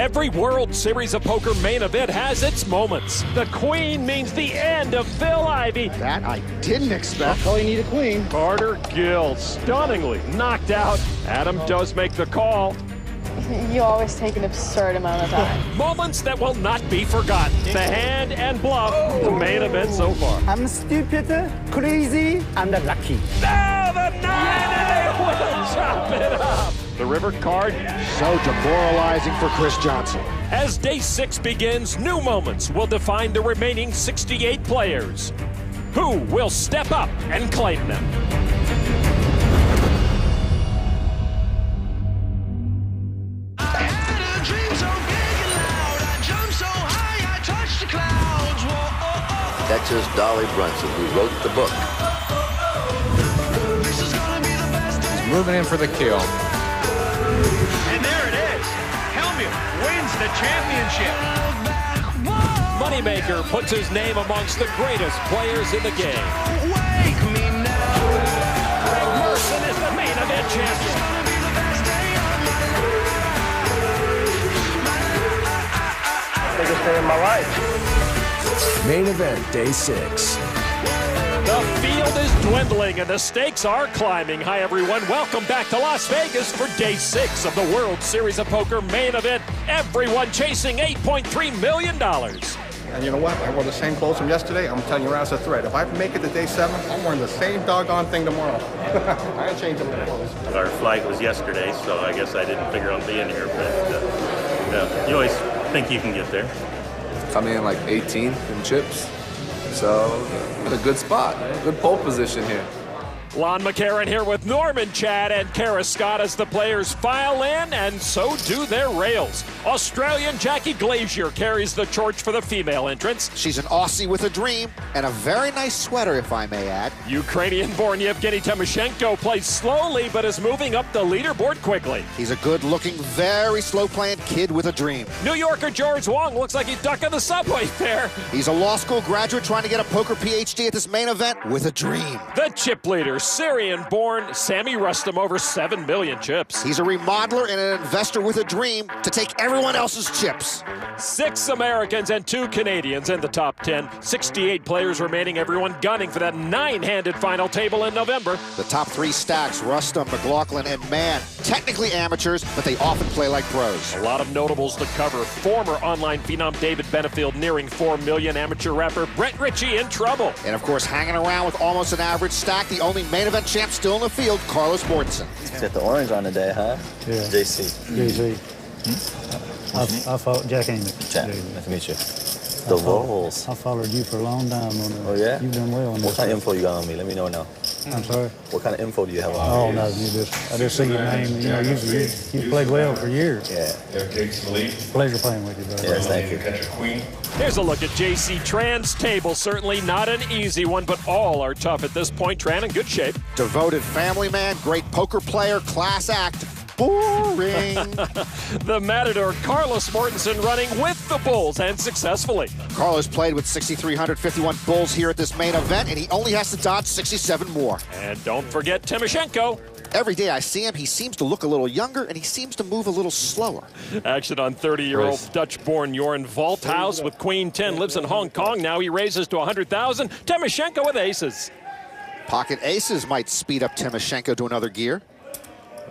Every World Series of Poker main event has its moments. The queen means the end of Phil Ivey. That I didn't expect. Oh, you need a queen. Carter Gill stunningly knocked out. Adam does make the call. You always take an absurd amount of time. Moments that will not be forgotten. The hand and bluff, the main event so far. I'm stupid, crazy, and lucky. Oh, the 9 and they will chop it up. The river card. So demoralizing for Chris Johnson. As day 6 begins, new moments will define the remaining 68 players. Who will step up and claim them? Texas Dolly Brunson, who wrote the book. He's moving in for the kill. And there it is. Helmuth wins the championship. Moneymaker puts his name amongst the greatest players in the game. Wake me now. Greg Merson is the main event champion. Biggest day of my life. Main event, day 6. The field is dwindling and the stakes are climbing. Hi, everyone. Welcome back to Las Vegas for day 6 of the World Series of Poker main event. Everyone chasing $8.3 million. And you know what? I wore the same clothes from yesterday. I'm telling you right as a thread. If I make it to day 7, I'm wearing the same doggone thing tomorrow. I ain't changing my clothes. Our flight was yesterday, so I guess I didn't figure on being here. But you always think you can get there. Coming in like 18th in chips, so in a good spot, good pole position here. Lon McCarron here with Norman Chad and Kara Scott as the players file in, and so do their rails. Australian Jackie Glazier carries the torch for the female entrants. She's an Aussie with a dream and a very nice sweater, if I may add. Ukrainian-born Yevgeny Timoshenko plays slowly but is moving up the leaderboard quickly. He's a good-looking, very slow-playing kid with a dream. New Yorker George Wong looks like he's ducking the subway fare. He's a law school graduate trying to get a poker PhD at this main event with a dream. The chip leader, Syrian-born Sammy Rustam, over 7 million chips. He's a remodeler and an investor with a dream to take everyone else's chips. 6 Americans and 2 Canadians in the top 10. 68 players remaining, everyone gunning for that 9-handed final table in November. The top 3 stacks, Rustam, McLaughlin, and Mann. Technically amateurs, but they often play like pros. A lot of notables to cover. Former online phenom David Benefield nearing 4 million. Amateur rapper Brett Ritchie in trouble. And of course, hanging around with almost an average stack, the only main event champ still in the field, Carlos Mortensen. Got the orange on today, huh? Yeah. JC. I fought Jack Amy. Jack, nice to meet you. The Rolls. I followed you for a long time on Oh, yeah? You've done well on What kind of info you got on me? Let me know now. I'm sorry? What kind of info do you have on me? Oh, no, I just see your name. You know, you played well for years. Yeah. Pleasure playing with you, brother. Yes, thank you. Here's a look at JC Tran's table. Certainly not an easy one, but all are tough at this point. Tran in good shape. Devoted family man, great poker player, class act. Boring. The Matador Carlos Mortensen running with the Bulls and successfully. Carlos played with 6,351 Bulls here at this main event, and he only has to dodge 67 more. And don't forget Timoshenko. Every day I see him, he seems to look a little younger, and he seems to move a little slower. Action on 30-year-old Dutch-born Joran Valthuis with Queen 10, lives in Hong Kong. Now he raises to 100,000. Timoshenko with aces. Pocket aces might speed up Timoshenko to another gear.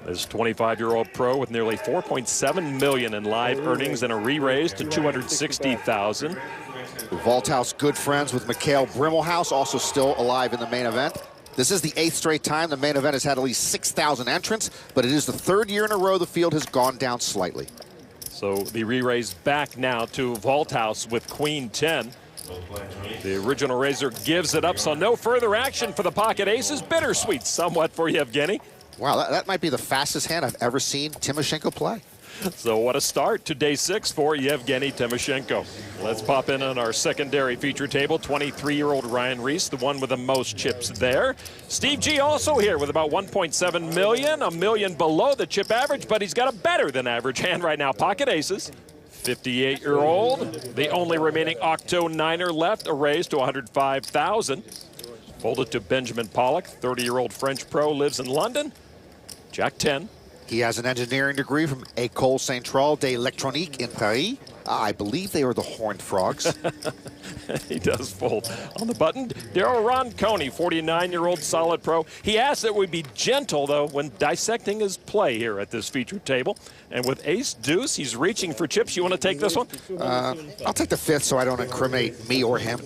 This 25-year-old pro with nearly 4.7 million in live earnings and a re-raise to 260,000. Valthuis good friends with Mikhail Brimmelhaus, also still alive in the main event. This is the 8th straight time the main event has had at least 6,000 entrants, but it is the 3rd year in a row the field has gone down slightly. So the re-raise back now to Valthuis with Queen 10. The original raiser gives it up, so no further action for the pocket aces. Bittersweet somewhat for Yevgeny. Wow, that might be the fastest hand I've ever seen Timoshenko play. So what a start to day 6 for Yevgeny Timoshenko. Let's pop in on our secondary feature table. 23-year-old Ryan Reese, the one with the most chips there. Steve G also here with about 1.7 million, a million below the chip average, but he's got a better than average hand right now. Pocket aces. 58-year-old, the only remaining Octo Niner left, a raise to 105,000. Folded to Benjamin Pollock, 30-year-old French pro, lives in London. Jack 10. He has an engineering degree from École Centrale d'Électronique in Paris. I believe they are the Horned Frogs. He does fold on the button. Daryl Ronconi, 49-year-old solid pro. He asked that we be gentle, though, when dissecting his play here at this featured table. And with ace-deuce, he's reaching for chips. You want to take this one? I'll take the fifth so I don't incriminate me or him.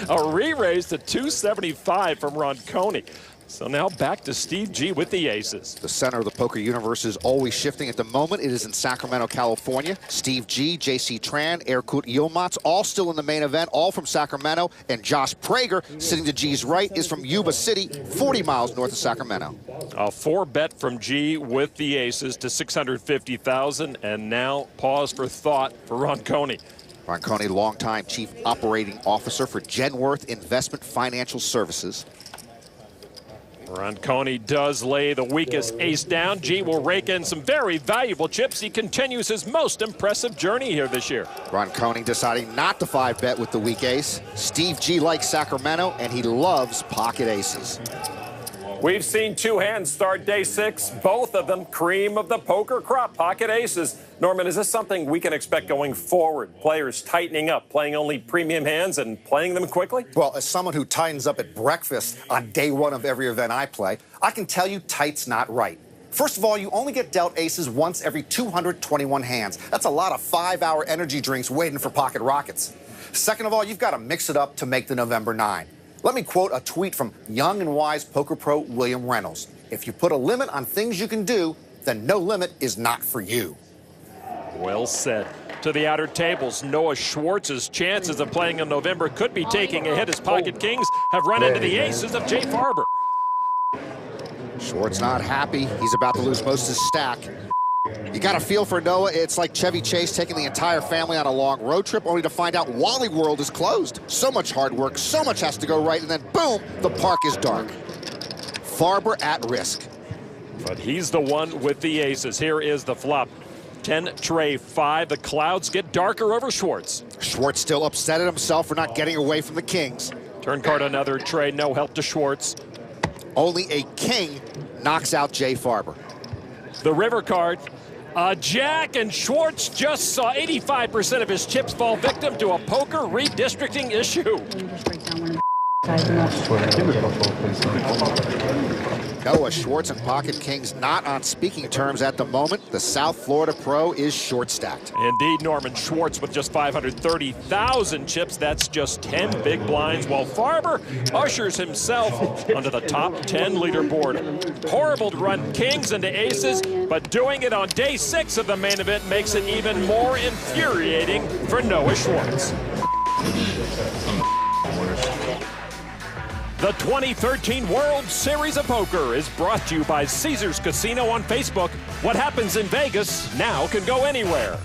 A re-raise to 275 from Ronconi. So now back to Steve G with the aces. The center of the poker universe is always shifting. At the moment, it is in Sacramento, California. Steve G, JC Tran, Erkut Yilmaz, all still in the main event, all from Sacramento. And Josh Prager, sitting to G's right, is from Yuba City, 40 miles north of Sacramento. A 4-bet from G with the aces to 650,000, and now pause for thought for Ronconi. Ronconi, longtime chief operating officer for Genworth Investment Financial Services. Ronconi does lay the weakest ace down. G will rake in some very valuable chips. He continues his most impressive journey here this year. Ronconi deciding not to 5-bet with the weak ace. Steve G likes Sacramento, and he loves pocket aces. We've seen two hands start day 6, both of them cream of the poker crop, pocket aces. Norman, is this something we can expect going forward? Players tightening up, playing only premium hands and playing them quickly? Well, as someone who tightens up at breakfast on day 1 of every event I play, I can tell you tight's not right. First of all, you only get dealt aces once every 221 hands. That's a lot of 5-hour energy drinks waiting for pocket rockets. Second of all, you've got to mix it up to make the November 9. Let me quote a tweet from young and wise poker pro William Reynolds. If you put a limit on things you can do, then no limit is not for you. Well said. To the outer tables, Noah Schwartz's chances of playing in November could be taking a hit as pocket kings have run into the aces of Jay Farber. Schwartz not happy. He's about to lose most of his stack. You got a feel for Noah. It's like Chevy Chase taking the entire family on a long road trip only to find out Wally World is closed. So much hard work, so much has to go right, and then boom, the park is dark. Farber at risk. But he's the one with the aces. Here is the flop. 10 tray 5. The clouds get darker over Schwartz. Schwartz still upset at himself for not getting away from the kings. Turn card another tray, no help to Schwartz. Only a king knocks out Jay Farber. The river card. A jack, and Schwartz just saw 85% of his chips fall victim to a poker redistricting issue. Noah Schwartz and pocket kings not on speaking terms at the moment. The South Florida pro is short stacked. Indeed, Norman. Schwartz with just 530,000 chips. That's just 10 big blinds, while Farber ushers himself onto the top 10 leaderboard. Horrible to run kings into aces, but doing it on day 6 of the main event makes it even more infuriating for Noah Schwartz. The 2013 World Series of Poker is brought to you by Caesars Casino on Facebook. What happens in Vegas now can go anywhere.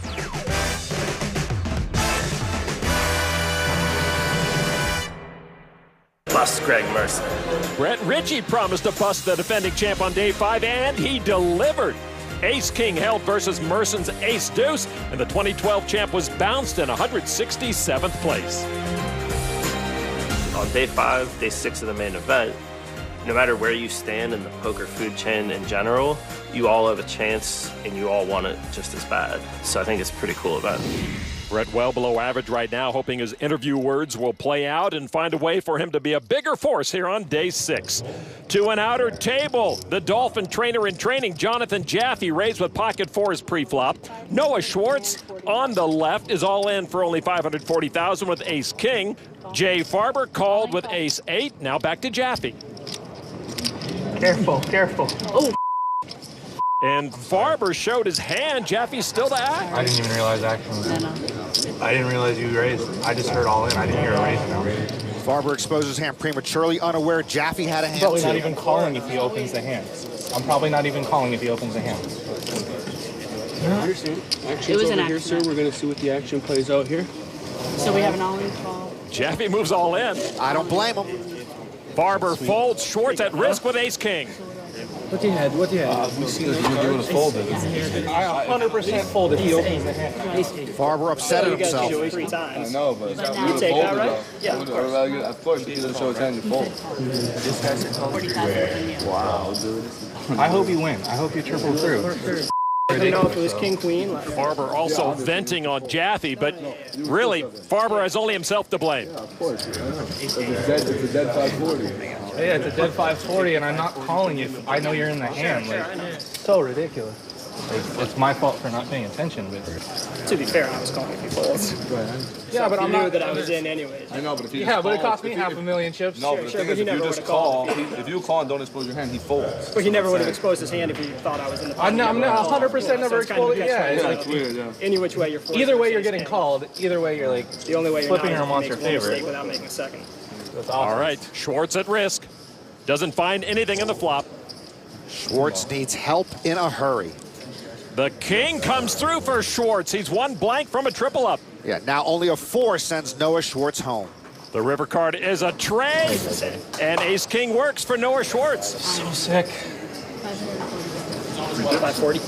Plus Greg Mercer. Brett Ritchie promised to bust the defending champ on day 5, and he delivered. Ace-King held versus Merson's Ace-Deuce, and the 2012 champ was bounced in 167th place. On day 5, day 6 of the main event, no matter where you stand in the poker food chain in general, you all have a chance and you all want it just as bad. So I think it's a pretty cool event. Brett well below average right now, hoping his interview words will play out and find a way for him to be a bigger force here on day 6. To an outer table, the Dolphin trainer in training, Jonathan Jaffe, raised with pocket 4s pre-flop. Noah Schwartz on the left is all in for only 540,000 with ace-king. Jay Farber called with ace-8. Now back to Jaffe. Careful, careful. Oh. And Farber showed his hand. Jaffe's still to act. I didn't even realize action. I didn't realize you raised. I just heard all in. I didn't hear a raise now. Farber exposed his hand prematurely, unaware Jaffe had a hand Probably too. not even calling if he opens the hand. I'm probably not even calling if he opens the hand. It was an action. Here, sir. We're going to see what the action plays out here. So we have an all-in call. Jaffe moves all in. I don't blame him. Farber folds. Schwartz at risk with ace-king. What do you had? What do you had? We see that you doing is folded. I 100% folded. He opens the hand. Farber upset at himself. 3 times. I know, but you take that, right? Yeah, of course. He doesn't show his hand to fold. This guy's wow, dude. I hope you win. I hope you triple through. I didn't know if it was king, queen. Like, Farber also venting on Jaffe, but really, Farber has only himself to blame. Of course, it's a dead 540. Yeah, it's a dead 540, and I'm not calling you. I know you're in the hand. Like, so ridiculous. It's my fault for not paying attention, but to be fair, I was calling you folds. Yeah, but I knew that I was in anyways. I know, but if you but it cost me $500,000 chips. No, but the thing is, if you just call, if you call and don't expose your hand, he folds. But he never would have exposed his hand if he thought I was in the. I'm not 100% never exposed. Yeah, it's like any which way you're. Either way, you're getting called. Either way, you're like the only way you're flipping your monster favorite without making a second. That's awesome. All right, Schwartz at risk. Doesn't find anything in the flop. Schwartz needs help in a hurry. The king comes through for Schwartz. He's one blank from a triple up. Yeah, now only a 4 sends Noah Schwartz home. The river card is a trade, and ace-king works for Noah Schwartz. So sick. 540.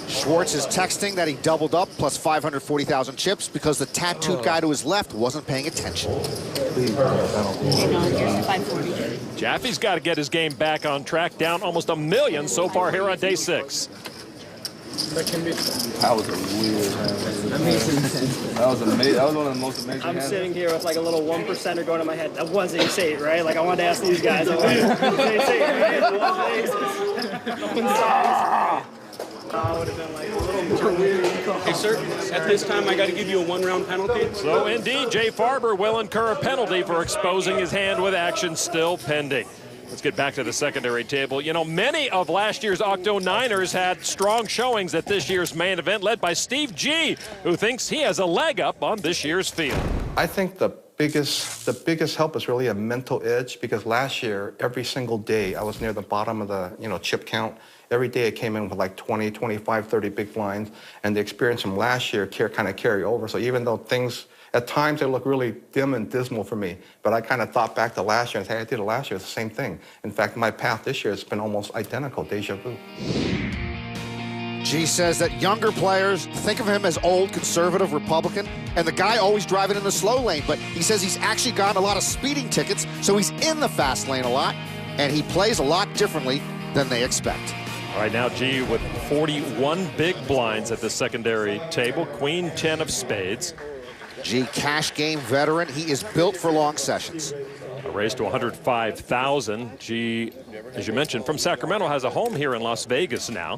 Schwartz is texting that he doubled up plus 540,000 chips because the tattooed guy to his left wasn't paying attention. Jaffe's got to get his game back on track, down almost $1 million so far here on day 6. That was a weird hand. That was amazing. That was one of the most amazing I'm hands. sitting here with like a little 1%er going in my head. That was ace-8, right? Like I wanted to ask these guys. That was ace-8, right? That was ace-8. No one saw ace-8. I would have been like a little more weird. Hey, sir, at this time, I got to give you a 1-round penalty. So, indeed, Jay Farber will incur a penalty for exposing his hand with action still pending. Let's get back to the secondary table. You know, many of last year's Octo-Niners had strong showings at this year's main event, led by Steve G, who thinks he has a leg up on this year's field. I think the biggest help is really a mental edge, because last year, every single day, I was near the bottom of the chip count. Every day I came in with like 20, 25, 30 big blinds, and the experience from last year kind of carry over. So even though things, at times they look really dim and dismal for me, but I kind of thought back to last year and said, hey, I did it last year, it's the same thing. In fact, my path this year has been almost identical, deja vu. G says that younger players think of him as old, conservative, Republican, and the guy always driving in the slow lane, but he says he's actually gotten a lot of speeding tickets, so he's in the fast lane a lot, and he plays a lot differently than they expect. All right, now G with 41 big blinds at the secondary table, queen 10 of spades. G, cash game veteran. He is built for long sessions. A raise to 105,000. G, as you mentioned, from Sacramento, has a home here in Las Vegas now.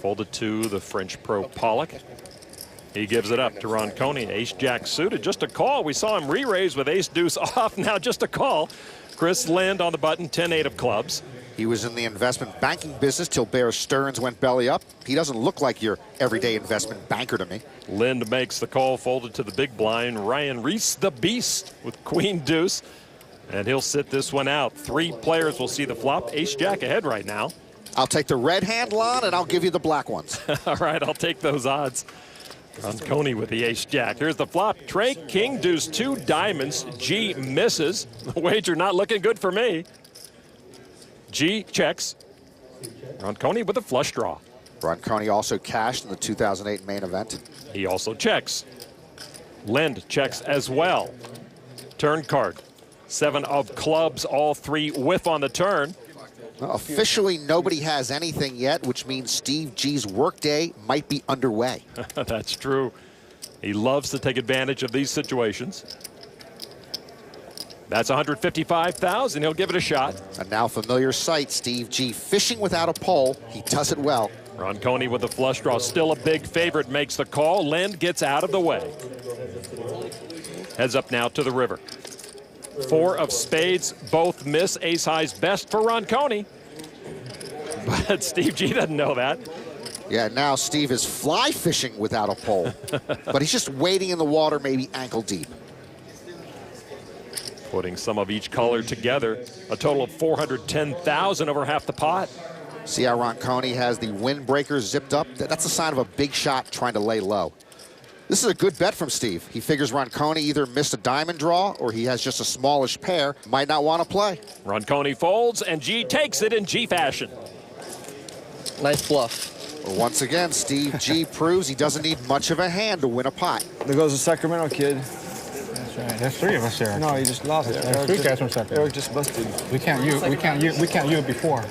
Folded to the French pro Pollock. He gives it up to Ronconi, ace-jack suited. Just a call. We saw him re-raise with ace-deuce off. Now just a call. Chris Lind on the button, 10-8 of clubs. He was in the investment banking business till Bear Stearns went belly up. He doesn't look like your everyday investment banker to me. Lind makes the call, folded to the big blind. Ryan Reese, the beast, with queen deuce. And he'll sit this one out. 3 players will see the flop. Ace-jack ahead right now. I'll take the red hand, Lon, and I'll give you the black ones. All right, I'll take those odds. Ronconi with the ace-jack. Here's the flop. Trey, king, deuce, 2 diamonds. G misses. The wager not looking good for me. G checks. Ronconi with a flush draw. Ronconi also cashed in the 2008 main event. He also checks. Lind checks as well. Turn card. 7 of clubs, all 3 whiff on the turn. Well, officially, nobody has anything yet, which means Steve G's workday might be underway. That's true. He loves to take advantage of these situations. That's 155,000. He'll give it a shot. A now familiar sight, Steve G fishing without a pole. He does it well. Ronconi with the flush draw, still a big favorite, makes the call. Lind gets out of the way. Heads up now to the river. 4 of spades, both miss. Ace high's best for Ronconi. But Steve G doesn't know that. Yeah, now Steve is fly fishing without a pole. But he's just wading in the water, maybe ankle deep. Putting some of each color together, a total of 410,000 over half the pot. See how Ronconi has the windbreaker zipped up? That's a sign of a big shot trying to lay low. This is a good bet from Steve. He figures Ronconi either missed a diamond draw or he has just a smallish pair, might not want to play. Ronconi folds and G takes it in G fashion. Nice bluff. Once again, Steve G proves he doesn't need much of a hand to win a pot. There goes the Sacramento kid. That's right. There's 3 of us here. No, he just lost it. There's 3 guys from Sacramento. Eric just busted. We can't you it before.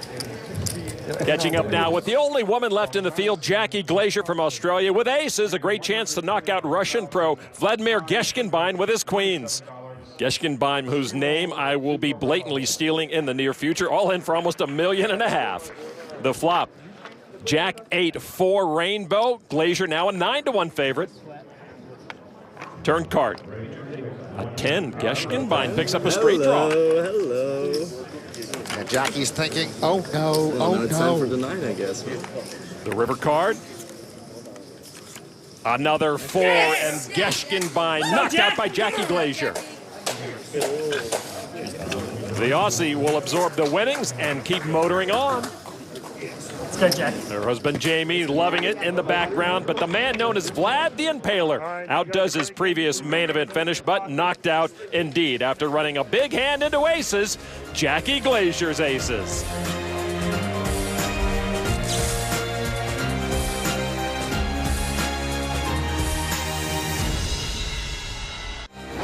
Catching up now with the only woman left in the field, Jackie Glazier from Australia. With aces, a great chance to knock out Russian pro Vladimir Geshkinbein with his queens. Geshkinbein, whose name I will be blatantly stealing in the near future, all in for almost $1.5 million. The flop, Jack 8-4 Rainbow. Glazier now a 9-1 favorite. Turn card. A 10. Geshkinbein picks up a straight draw. Hello. And Jackie's thinking, oh no, oh no. It's time for the 9, I guess. The river card. Another 4, and Geshkinbein knocked out by Jackie Glazier. The Aussie will absorb the winnings and keep motoring on. Let's go, Jack. Her husband Jamie loving it in the background, but the man known as Vlad the Impaler outdoes his previous main event finish, but knocked out indeed after running a big hand into aces. Jackie Glazier's aces.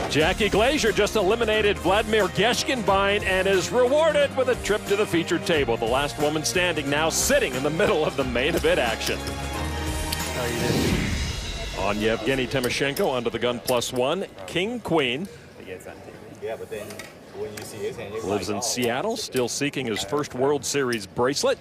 Jackie Glazier just eliminated Vladimir Geshkinbein and is rewarded with a trip to the featured table. The last woman standing now sitting in the middle of the main event action. On Yevgeny Timoshenko under the gun +1, King Queen. Lives in Seattle, still seeking his first World Series bracelet.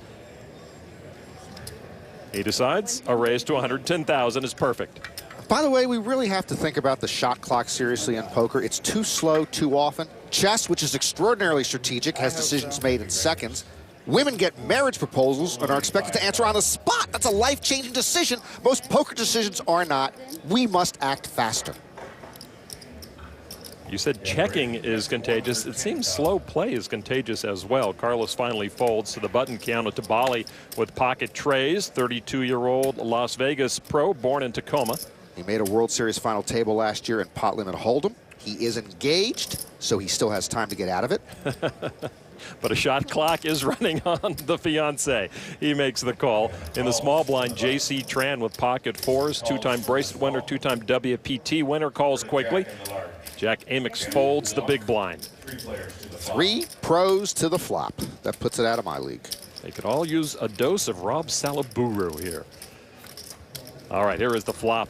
He decides a raise to 110,000 is perfect. By the way, we really have to think about the shot clock seriously in poker. It's too slow too often. Chess, which is extraordinarily strategic, has decisions made in seconds. Women get marriage proposals and are expected to answer on the spot. That's a life-changing decision. Most poker decisions are not. We must act faster. You said checking is contagious. It seems slow play is contagious as well. Carlos finally folds to the button. Keanu Tabali with pocket trays. 32-year-old Las Vegas pro, born in Tacoma. He made a World Series final table last year in pot limit hold'em. He is engaged, so he still has time to get out of it. But a shot clock is running on the fiancé. He makes the call. In the small blind, J.C. Tran with pocket fours, two-time bracelet winner, two-time WPT winner, calls quickly. Jack Amex folds the big blind. 3 pros to the flop. That puts it out of my league. They could all use a dose of Rob Salaburu here. All right, here is the flop.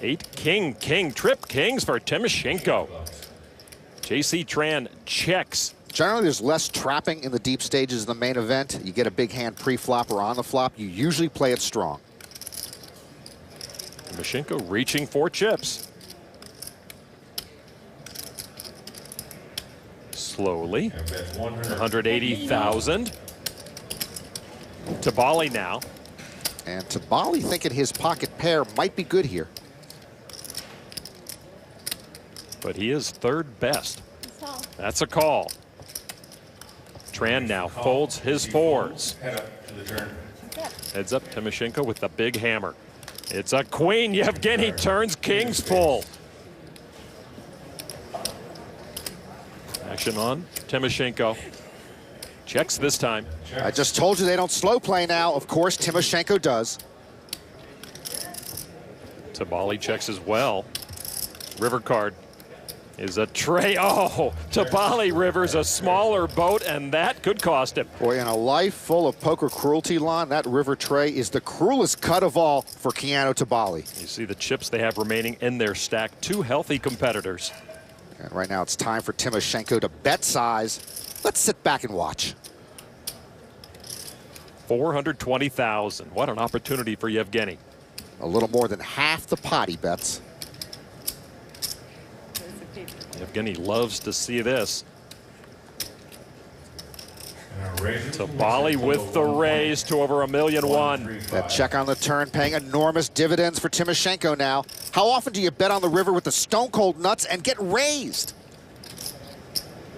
8 king, trip kings for Timoshenko. J.C. Tran checks. Generally, there's less trapping in the deep stages of the main event. You get a big hand pre-flop or on the flop. You usually play it strong. Timoshenko reaching for chips. Slowly. 180,000. Tabali now. And Tabali thinking his pocket pair might be good here. But he is third best. That's a call. Tran now folds his fours. Heads up Timoshenko with the big hammer. It's a queen. Yevgeny turns kings full. Action on Timoshenko. Checks this time. I just told you they don't slow play now. Of course, Timoshenko does. Tabali checks as well. River card is a tray. Oh, Tabali rivers a smaller boat, and that could cost him. Boy, in a life full of poker cruelty, Lon, that river tray is the cruelest cut of all for Keanu Tabali. You see the chips they have remaining in their stack. 2 healthy competitors. And right now it's time for Timoshenko to bet size. Let's sit back and watch. 420,000. What an opportunity for Yevgeny. A little more than half the pot he bets. Yevgeny loves to see this. Tabali with the raise to over $1.1 million. That check on the turn paying enormous dividends for Timoshenko now. How often do you bet on the river with the stone cold nuts and get raised?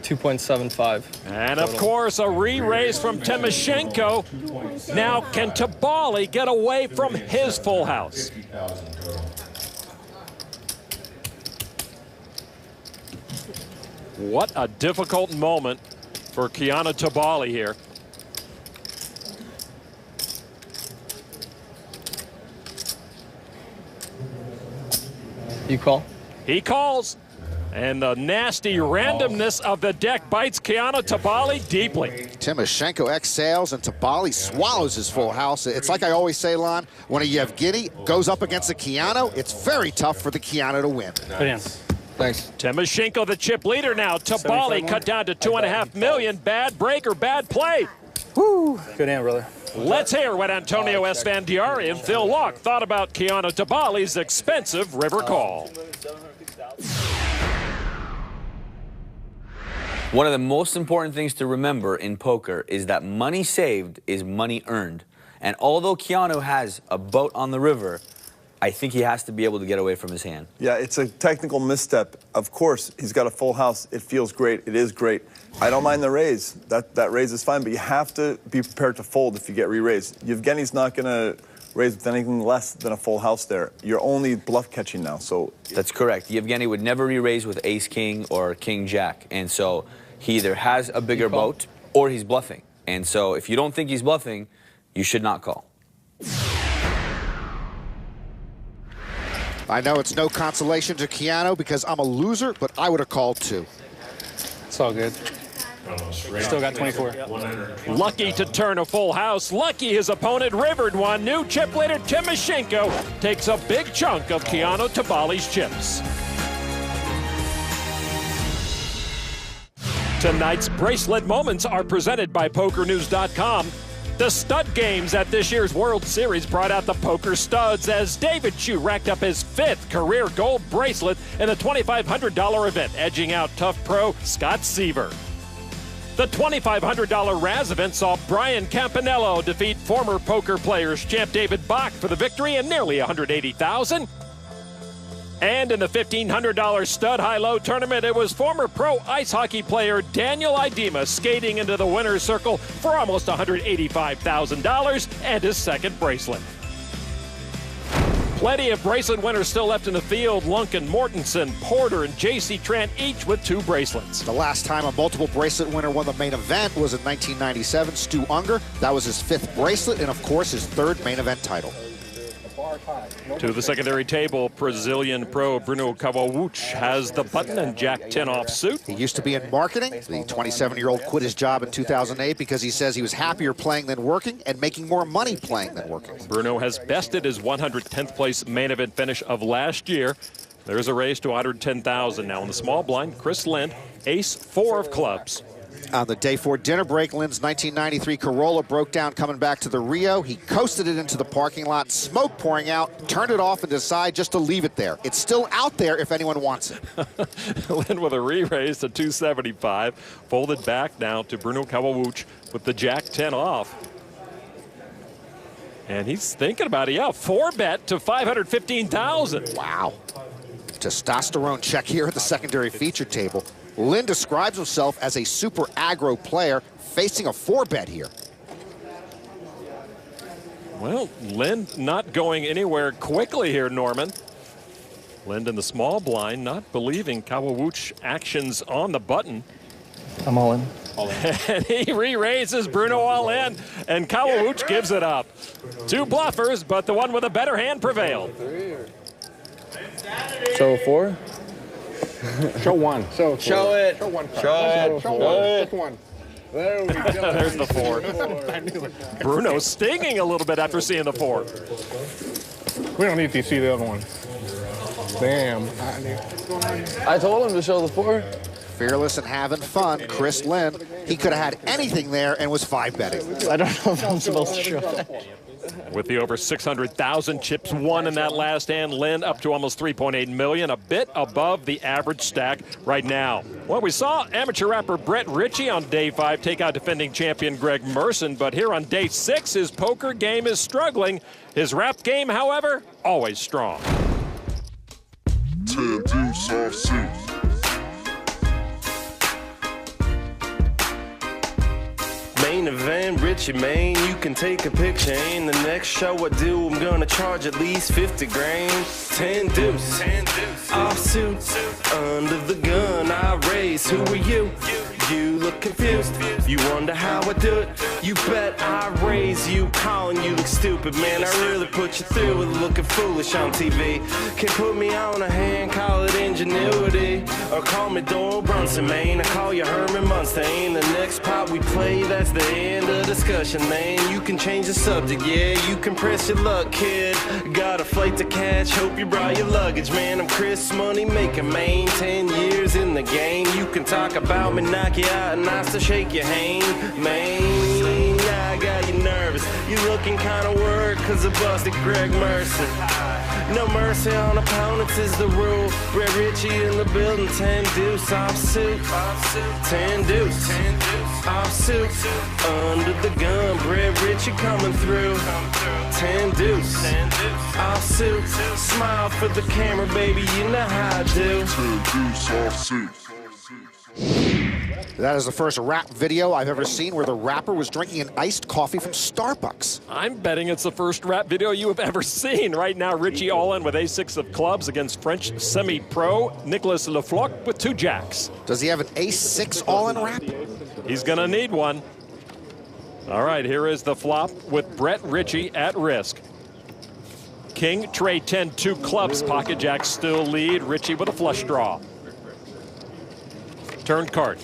2.75. And of course, a re-raise from Timoshenko. Now, can Tabali get away from his full house? What a difficult moment for Keanu Tabali here. You call? He calls. And the nasty randomness of the deck bites Keanu Tabali deeply. Tymoshenko exhales and Tabali swallows his full house. It's like I always say, Lon, when a Yevgeny goes up against a Keanu, it's very tough for the Keanu to win. Thanks. Tymoshenko, the chip leader now. Tabali cut down to $2.5 million. Bad break or bad play? Woo. Good hand, brother. Let's hear what Antonio Esfandiari and Phil Locke thought about Keanu Tabali's expensive river call. One of the most important things to remember in poker is that money saved is money earned. And although Keanu has a boat on the river, I think he has to be able to get away from his hand. Yeah, it's a technical misstep. Of course, he's got a full house. It feels great. It is great. I don't mind the raise. That raise is fine, but you have to be prepared to fold if you get re-raised. Yevgeny's not going to raise with anything less than a full house there. You're only bluff catching now, so... That's correct. Yevgeny would never re-raise with ace-king or king-jack. And so he either has a bigger boat or he's bluffing. And so if you don't think he's bluffing, you should not call. I know it's no consolation to Keanu because I'm a loser, but I would have called too. It's all good. Still got 24. Lucky to turn a full house. Lucky his opponent rivered one. New chip leader Tymoshenko takes a big chunk of Keanu Tabali's chips. Tonight's bracelet moments are presented by PokerNews.com. The stud games at this year's World Series brought out the poker studs as David Chu racked up his 5th career gold bracelet in the $2,500 event, edging out tough pro Scott Seaver. The $2,500 Raz event saw Brian Campanello defeat former poker players champ David Bach for the victory and nearly $180,000. And in the $1,500 stud high-low tournament, it was former pro ice hockey player Daniel Idema skating into the winner's circle for almost $185,000 and his second bracelet. Plenty of bracelet winners still left in the field. Lunkin, Mortensen, Porter, and J.C. Trent, each with 2 bracelets. The last time a multiple bracelet winner won the main event was in 1997, Stu Unger. That was his 5th bracelet and, of course, his 3rd main event title. To the secondary table, Brazilian pro Bruno Kawauch has the button and Jack 10 off suit. He used to be in marketing. The 27-year-old quit his job in 2008 because he says he was happier playing than working and making more money playing than working. Bruno has bested his 110th place main event finish of last year. There's a raise to $110,000 now in the small blind. Chris Lind, ace-4 of clubs. On the day 4 dinner break, Lynn's 1993 Corolla broke down coming back to the Rio. He coasted it into the parking lot, smoke pouring out, turned it off and decided just to leave it there. It's still out there if anyone wants it. Lynn with a re-raise to 275, folded back now to Bruno Kawauch with the Jack 10 off. And he's thinking about it, yeah, 4-bet to $515,000. Wow. Testosterone check here at the secondary feature table. Lynn describes himself as a super aggro player facing a 4-bet here. Well, Lynn not going anywhere quickly here, Norman. Lynn in the small blind, not believing Kawauch actions on the button. I'm all in. And he re-raises Bruno all in, and Kawauch gives it up. 2 bluffers, but the one with a better hand prevailed. So 4? Show 1. Show it. Show it. Show 1. Show it. 1. There we go. There's the 4. Bruno stinging a little bit after seeing the 4. We don't need to see the other one. Damn. I told him to show the 4. Fearless and having fun, Chris Lynn. He could have had anything there and was 5-betting. I don't know if I'm supposed to show that. With the over 600,000 chips won in that last hand, Lynn up to almost 3.8 million, a bit above the average stack right now. Well, we saw amateur rapper Brett Ritchie on day 5 take out defending champion Greg Merson, but here on day 6, his poker game is struggling. His rap game, however, always strong. 10 deuce off suit. Main event, Richie, man, you can take a picture. In the next show I do, I'm gonna charge at least 50 grand. 10 deuce, offsuit, under the gun, I raise. Who are you? You look confused. You wonder how I do it. You bet I raise. You calling, you look stupid, man. I really put you through with looking foolish on TV. Can put me on a hand, call it ingenuity. or call me Doyle Brunson, man. I call you Herman Munster. Ain't the next pot we play, that's the end of discussion, man. You can change the subject, yeah, you can press your luck, kid. Got a flight to catch, hope you brought your luggage, man. I'm Chris Money Making, man. 10 years in the game. You can talk about me, knock you out, and I still shake your hand, man. I got you nervous. You looking kinda worried cause I busted Greg Mercer. No mercy on opponents is the rule. Brett Ritchie in the building, 10 deuce off suit. 10 deuce off suit. Under the gun, Brett Ritchie coming through. 10 deuce off suit. Smile for the camera, baby, you know how I do. 10 deuce off suit. That is the first rap video I've ever seen where the rapper was drinking an iced coffee from Starbucks. I'm betting it's the first rap video you have ever seen. Right now, Richie all in with ace-6 of clubs against French semi-pro Nicolas Lefloc with 2 jacks. Does he have an ace-6 all-in rap? He's gonna need one. All right, here is the flop with Brett Ritchie at risk. King, tray 10, 2 clubs, pocket jacks still lead. Ritchie with a flush draw. Turn card.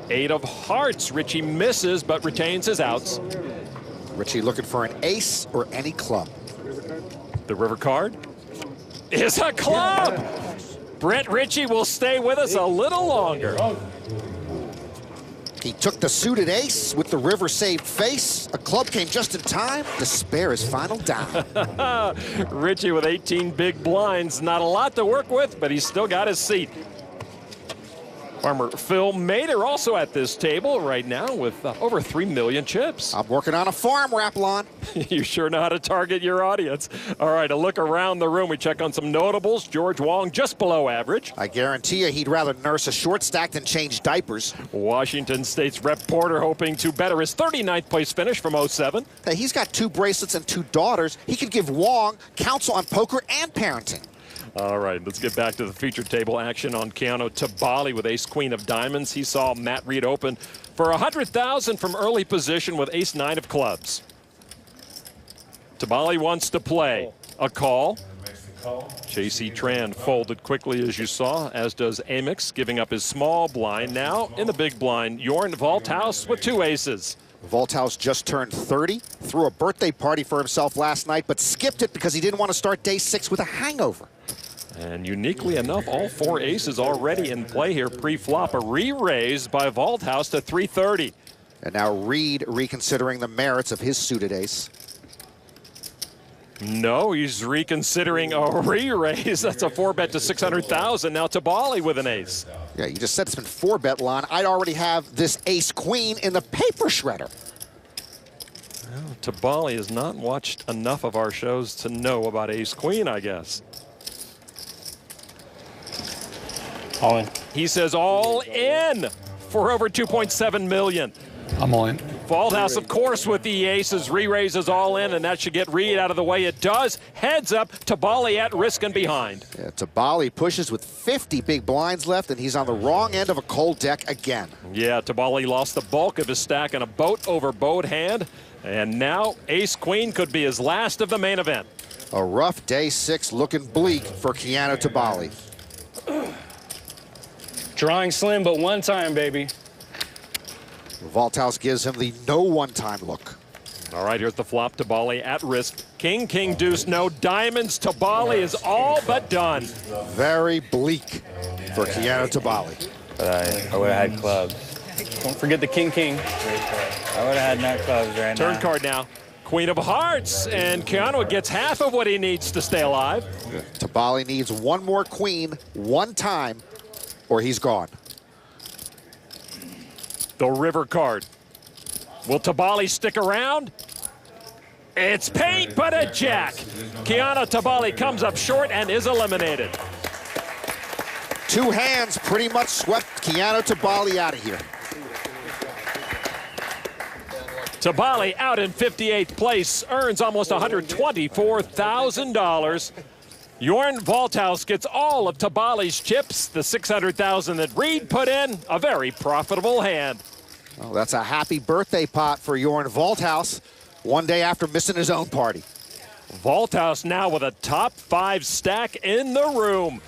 8 of hearts. Ritchie misses but retains his outs. Ritchie looking for an ace or any club. The river card is a club. Brett Ritchie will stay with us a little longer. He took the suited ace with the river saved face. A club came just in time to spare his final down. Ritchie with 18 big blinds. Not a lot to work with, but he's still got his seat. Farmer Phil Mader also at this table right now with over 3 million chips. I'm working on a farm rap, Lon. You sure know how to target your audience. All right, a look around the room. We check on some notables. George Wong just below average. I guarantee you he'd rather nurse a short stack than change diapers. Washington State's Rep Porter hoping to better his 39th place finish from 07. Hey, he's got 2 bracelets and 2 daughters. He could give Wong counsel on poker and parenting. All right, let's get back to the featured table action on Keanu Tabali with ace-queen of diamonds. He saw Matt Reed open for $100,000 from early position with ace-9 of clubs. Tabali wants to play. A call. J.C. Tran folded quickly, as you saw, as does Amix, giving up his small blind. Now in the big blind, Jorn Valthouse with 2 aces. Valthouse just turned 30, threw a birthday party for himself last night, but skipped it because he didn't want to start day 6 with a hangover. And uniquely enough, all 4 aces already in play here pre-flop. A re-raise by Valthouse to 330. And now Reed reconsidering the merits of his suited ace. No, he's reconsidering a re-raise. That's a 4-bet to 600,000. Now Tabali with an ace. Yeah, you just said it's been 4-bet, Lon. I'd already have this ace-queen in the paper shredder. Well, Tabali has not watched enough of our shows to know about ace-queen, I guess. All in. He says all in for over 2.7 million. I'm all in. Valthouse, of course, with the aces, re-raises all in, and that should get Reed out of the way. It does. Heads up, Tabali at risk and behind. Yeah, Tabali pushes with 50 big blinds left, and he's on the wrong end of a cold deck again. Yeah, Tabali lost the bulk of his stack in a boat over boat hand, and now ace-queen could be his last of the main event. A rough day 6 looking bleak for Keanu Tabali. Drawing slim, but one time, baby. Valthouse gives him the no one-time look. All right, here's the flop. Tabali at risk. King, king, deuce, no diamonds. Tabali is all but done. Very bleak for Keanu Tabali. But I would have had clubs. Don't forget the king, king. I would have had nut clubs right now. Turn card now. Queen of hearts, and Keanu gets half of what he needs to stay alive. Tabali needs one more queen, one time, or he's gone. The river card. Will Tabali stick around? It's paint, but a jack. Keanu Tabali comes up short and is eliminated. 2 hands pretty much swept Keanu Tabali out of here. Tabali out in 58th place, earns almost $124,000. Jorn Valthouse gets all of Tabali's chips, the $600,000 that Reed put in, a very profitable hand. Well, that's a happy birthday pot for Jorn Valthouse, one day after missing his own party. Valthouse now with a top 5 stack in the room.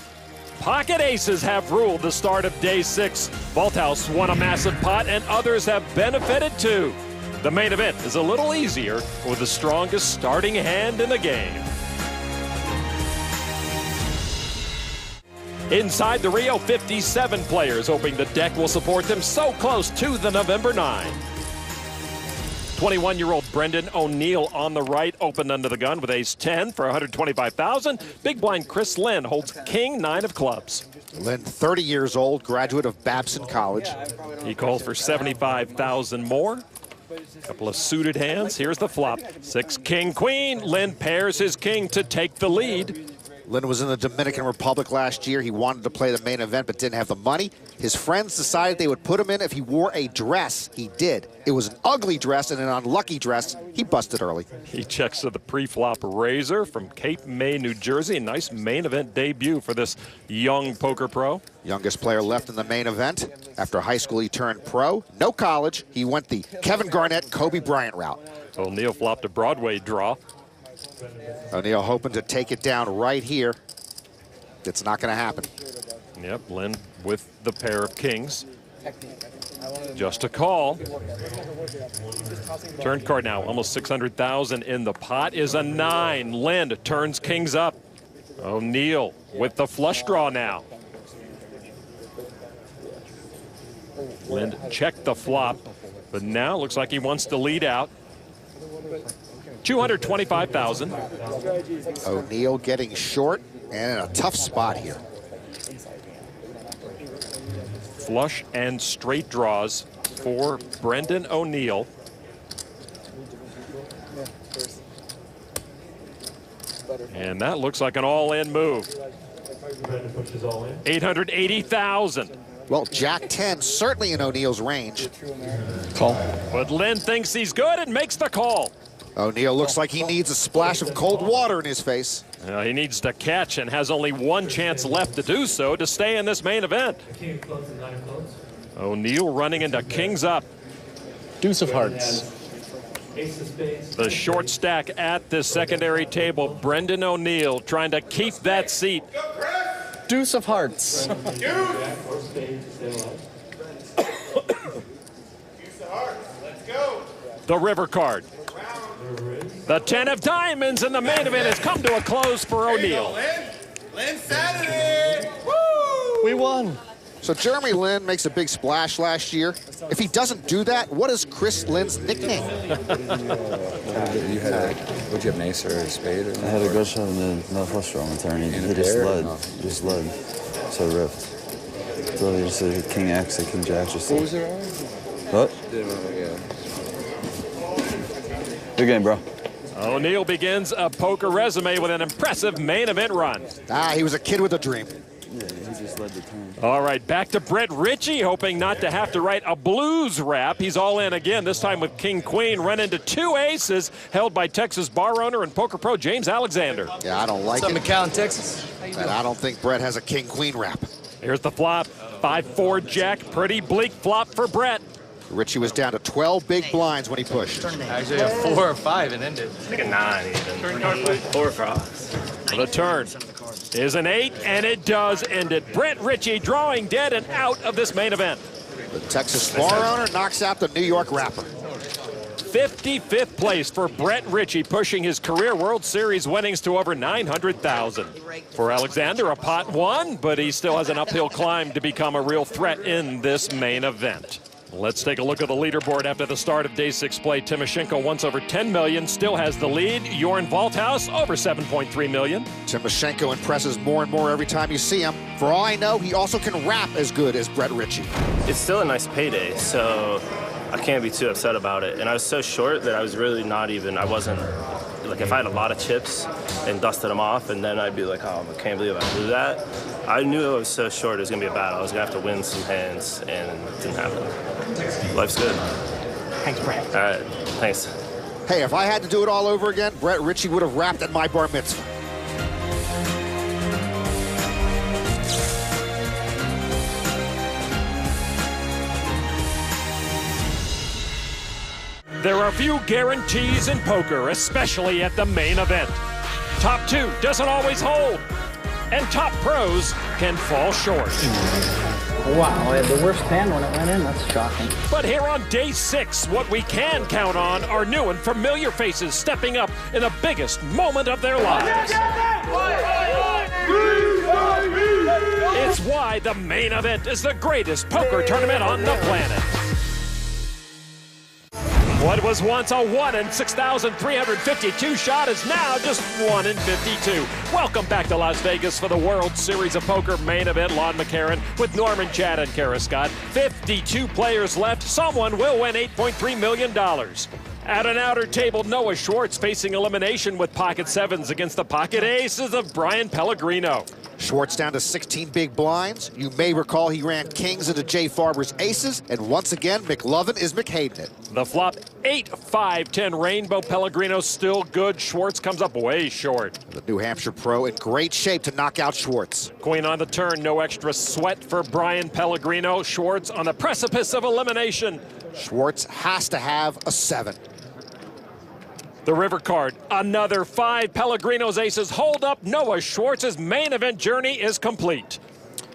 Pocket aces have ruled the start of day 6. Vaulthouse won a massive pot and others have benefited too. The main event is a little easier with the strongest starting hand in the game. Inside the Rio, 57 players hoping the deck will support them so close to the November 9. 21-year-old Brendan O'Neill on the right opened under the gun with ace-10 for $125,000. Big blind Chris Lynn holds king-9 of clubs. Lynn, 30 years old, graduate of Babson College. He calls for $75,000 more. Couple of suited hands. Here's the flop. 6 king queen. Lynn pairs his king to take the lead. Lynn was in the Dominican Republic last year. He wanted to play the main event but didn't have the money. His friends decided they would put him in if he wore a dress. He did. It was an ugly dress and an unlucky dress. He busted early. He checks to the pre-flop razor from Cape May, New Jersey. A nice main event debut for this young poker pro. Youngest player left in the main event. After high school, he turned pro. No college. He went the Kevin Garnett, Kobe Bryant route. O'Neill flopped a Broadway draw. O'Neill hoping to take it down right here. It's not going to happen. Yep, Lynn with the pair of kings. Just a call. Turn card now, almost 600,000 in the pot is a 9. Lynn turns kings up. O'Neill with the flush draw now. Lynn checked the flop, but now looks like he wants to lead out. 225,000. O'Neill getting short and in a tough spot here. Flush and straight draws for Brendan O'Neill. And that looks like an all-in move. 880,000. Well, Jack-10 certainly in O'Neill's range. Call. But Lynn thinks he's good and makes the call. O'Neill looks like he needs a splash of cold water in his face. He needs to catch and has only one chance left to do so to stay in this main event. O'Neill running into kings up. Deuce of hearts. The short stack at the secondary table. Brendan O'Neill trying to keep that seat. Deuce of hearts. The river card. The 10 of diamonds in the main event has come to a close for O'Neill. Lynn Saturday! Woo! We won. So Jeremy Lin makes a big splash last year. If he doesn't do that, what is Chris Lynn's nickname? You had would you have an ace or a spade? Or I had a good shot and then no flush draw on the turn. He just led. Just led. So it ripped. So he just said King X, King Jack. Just what was it on? What? Yeah. Good game, bro. O'Neill begins a poker resume with an impressive main event run. He was a kid with a dream. Yeah, he just led the turn. All right, back to Brett Ritchie, hoping not to have to write a blues rap. He's all in again, this time with King Queen. Run into 2 aces held by Texas bar owner and poker pro James Alexander. Yeah, I don't like it. McAllen, Texas. But I don't think Brett has a King Queen rap. Here's the flop. 5-4 jack. Pretty bleak flop for Brett. Ritchie was down to 12 big blinds when he pushed. Actually a 4 or 5 and ended. I think a 9 even. 4 cross. The turn is an 8, and it does end it. Brett Ritchie drawing dead and out of this main event. The Texas bar owner knocks out the New York rapper. 55th place for Brett Ritchie, pushing his career World Series winnings to over 900,000. For Alexander, a pot 1, but he still has an uphill climb to become a real threat in this main event. Let's take a look at the leaderboard after the start of day 6 play. Timoshenko once over 10 million, still has the lead. Jorn Vaulthouse over 7.3 million. Timoshenko impresses more and more every time you see him. For all I know, he also can rap as good as Brett Ritchie. It's still a nice payday, so I can't be too upset about it. And I was so short that I was really not even, I wasn't, like if I had a lot of chips and dusted them off, and then I'd be like, oh, I can't believe I blew that. I knew I was so short it was going to be a battle. I was going to have to win some hands, and it didn't happen. Life's good. Thanks, Brett. All right, thanks. Hey, if I had to do it all over again, Brett Ritchie would have rapped at my bar mitzvah. There are few guarantees in poker, especially at the main event. Top 2 doesn't always hold, and top pros can fall short. Wow, I had the worst hand when it went in. That's shocking. But here on day 6, what we can count on are new and familiar faces stepping up in the biggest moment of their lives. It's why the main event is the greatest poker tournament on the planet. What was once a 1 in 6,352 shot is now just 1 in 52. Welcome back to Las Vegas for the World Series of Poker main event. Lon McCarron with Norman Chad and Kara Scott. 52 players left. Someone will win $8.3 million. At an outer table, Noah Schwartz facing elimination with pocket sevens against the pocket aces of Brian Pellegrino. Schwartz down to 16 big blinds. You may recall he ran kings into Jay Farber's aces, and once again, McLovin is McHaden it. The flop, 8-5-10 rainbow. Pellegrino still good. Schwartz comes up way short. The New Hampshire pro in great shape to knock out Schwartz. Queen on the turn, no extra sweat for Brian Pellegrino. Schwartz on the precipice of elimination. Schwartz has to have a 7. The river card, another 5. Pellegrino's aces hold up. Noah Schwartz's main event journey is complete.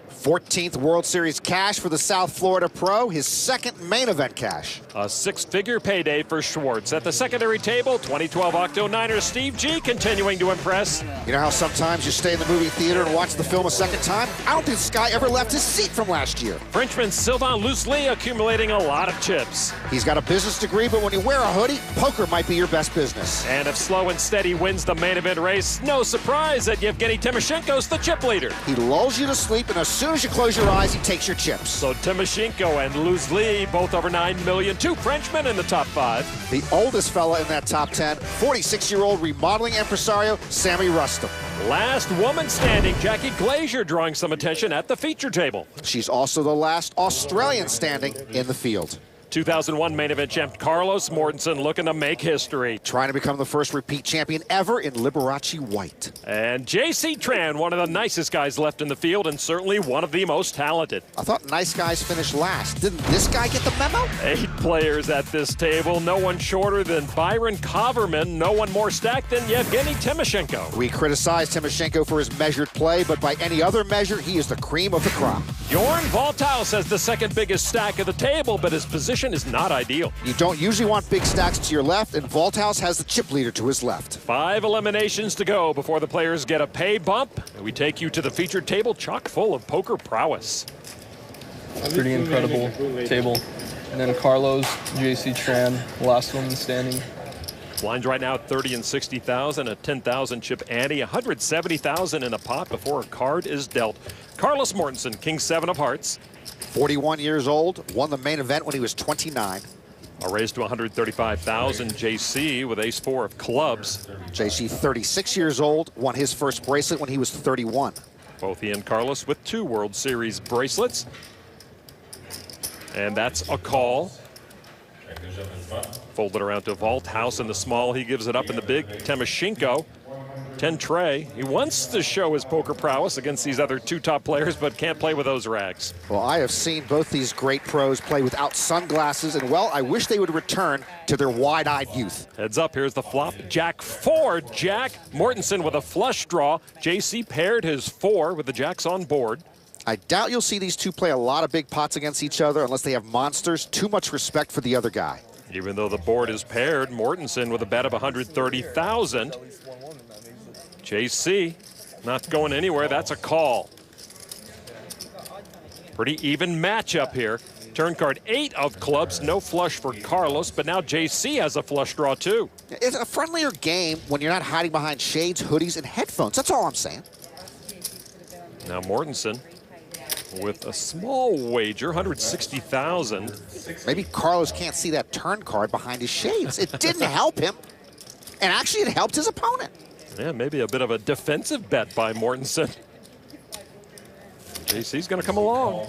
14th World Series cash for the South Florida pro, his second main event cash. A 6-figure payday for Schwartz. At the secondary table, 2012 Octo Niner Steve G continuing to impress. You know how sometimes you stay in the movie theater and watch the film a second time? I don't think this guy ever left his seat from last year. Frenchman Sylvain Loosely accumulating a lot of chips. He's got a business degree, but when you wear a hoodie, poker might be your best business. And if Slow and Steady wins the main event race, no surprise that Yevgeny Timoshenko's the chip leader. He lulls you to sleep, and as soon as you close your eyes, he takes your chips. So Timoshenko and Loosely both over 9 million. 2 Frenchmen in the top 5. The oldest fella in that top 10, 46-year-old remodeling impresario Sammy Rustam. Last woman standing, Jackie Glazier drawing some attention at the feature table. She's also the last Australian standing in the field. 2001 main event champ Carlos Mortensen looking to make history. Trying to become the first repeat champion ever in Liberace White. And J.C. Tran, one of the nicest guys left in the field and certainly one of the most talented. I thought nice guys finished last. Didn't this guy get the memo? 8 players at this table, no one shorter than Byron Coverman, no one more stacked than Yevgeny Timoshenko. We criticize Timoshenko for his measured play, but by any other measure, he is the cream of the crop. Jorn Voltaus has the second biggest stack of the table, but his position is not ideal. You don't usually want big stacks to your left, and Voltaus has the chip leader to his left. 5 eliminations to go before the players get a pay bump. We take you to the featured table chock full of poker prowess. Pretty incredible table. And then Carlos, J.C. Tran, last woman standing. Blinds right now at 30 and 60,000, a 10,000 chip ante, 170,000 in a pot before a card is dealt. Carlos Mortensen, King 7 of hearts. 41 years old, won the main event when he was 29. A raise to 135,000. JC with ace 4 of clubs. JC, 36 years old, won his first bracelet when he was 31. Both he and Carlos with 2 World Series bracelets. And that's a call. Folded around to Voltaus in the small. He gives it up in the big. Timoshenko, 10 tray. He wants to show his poker prowess against these other 2 top players, but can't play with those rags. Well, I have seen both these great pros play without sunglasses, and well, I wish they would return to their wide-eyed youth. Heads up, here's the flop. Jack 4, Jack. Mortensen with a flush draw. JC paired his 4 with the jacks on board. I doubt you'll see these 2 play a lot of big pots against each other unless they have monsters. Too much respect for the other guy. Even though the board is paired, Mortensen with a bet of 130,000. JC not going anywhere. That's a call. Pretty even matchup here. Turn card 8 of clubs, no flush for Carlos, but now JC has a flush draw too. It's a friendlier game when you're not hiding behind shades, hoodies, and headphones. That's all I'm saying. Now Mortensen with a small wager, 160,000. Maybe Carlos can't see that turn card behind his shades. It didn't help him, and actually it helped his opponent. Yeah, maybe a bit of a defensive bet by Mortensen. JC's going to come along.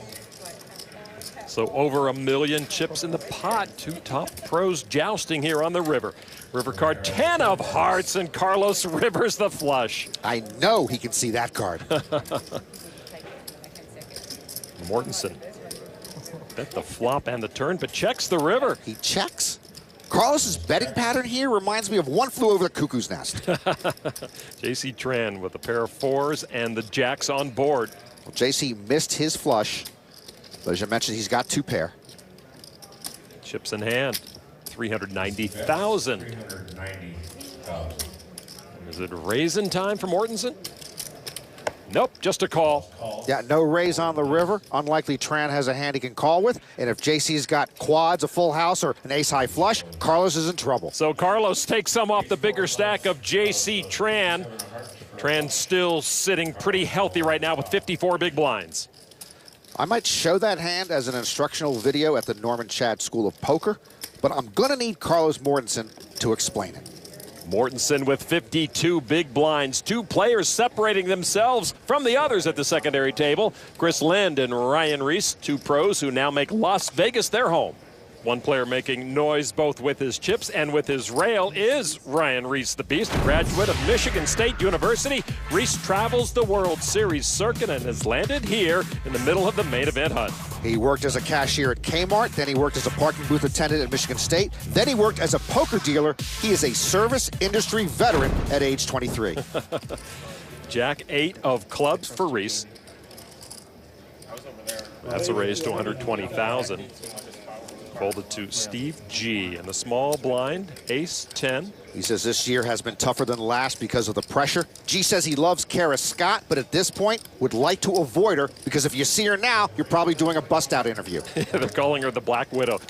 So over 1 million chips in the pot. 2 top pros jousting here on the river. River card 10 of hearts, and Carlos Rivers the flush. I know he can see that card. Mortensen bet the flop and the turn, but checks the river. He checks? Carlos's betting pattern here reminds me of One Flew Over the Cuckoo's Nest. J.C. Tran with a pair of 4s and the jacks on board. Well, JC missed his flush, but as you mentioned, he's got 2 pair. Chips in hand, 390,000. Is it raise-in time for Mortensen? Nope, just a call. Yeah, no raise on the river. Unlikely Tran has a hand he can call with. And if JC's got quads, a full house, or an ace-high flush, Carlos is in trouble. So Carlos takes some off the bigger stack of JC Tran. Tran still sitting pretty healthy right now with 54 big blinds. I might show that hand as an instructional video at the Norman Chad School of Poker, but I'm going to need Carlos Mortensen to explain it. Mortensen with 52 big blinds. 2 players separating themselves from the others at the secondary table. Chris Lind and Ryan Reese, 2 pros who now make Las Vegas their home. 1 player making noise both with his chips and with his rail is Ryan Reese, the Beast, a graduate of Michigan State University. Reese travels the World Series circuit and has landed here in the middle of the main event hunt. He worked as a cashier at Kmart, then he worked as a parking booth attendant at Michigan State, then he worked as a poker dealer. He is a service industry veteran at age 23. Jack 8 of clubs for Reese. That's a raise to 120,000. Folded to Steve G in the small blind, ace 10. He says this year has been tougher than last because of the pressure. G says he loves Kara Scott, but at this point would like to avoid her because if you see her now, you're probably doing a bust-out interview. They're calling her the Black Widow.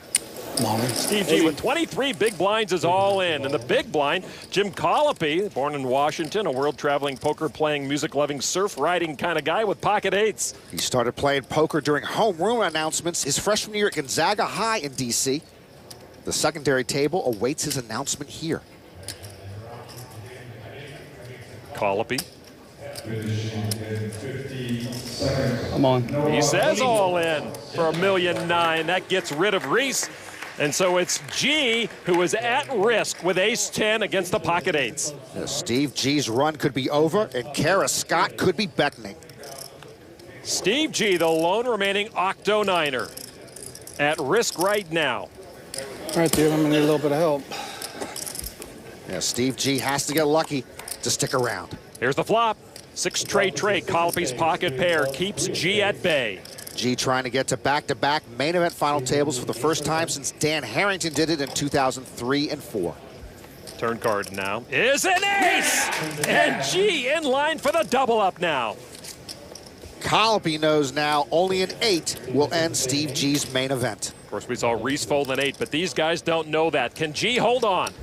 Steve G with 23 big blinds is all in. In the big blind, Jim Colopy, born in Washington, a world-traveling, poker-playing, music-loving, surf-riding kind of guy with pocket 8s. He started playing poker during homeroom announcements his freshman year at Gonzaga High in D.C. The secondary table awaits his announcement here. Colopy. Come on. He says all in for $1.9 million. That gets rid of Reese. And so it's G who is at risk with ace 10 against the pocket 8s. Now, Steve G's run could be over and Kara Scott could be beckoning. Steve G, the lone remaining octo-niner, at risk right now. All right, dude, I'm gonna need a little bit of help. Yeah, Steve G has to get lucky to stick around. Here's the flop. 6 tray. Colopy's pocket pair keeps G at bay. G trying to get to back-to-back main event final tables for the first time since Dan Harrington did it in 2003 and 4. Turn card now is an ace! And G in line for the double up now. Colopy knows now only an 8 will end Steve G's main event. Of course, we saw Reese fold an 8, but these guys don't know that. Can G hold on?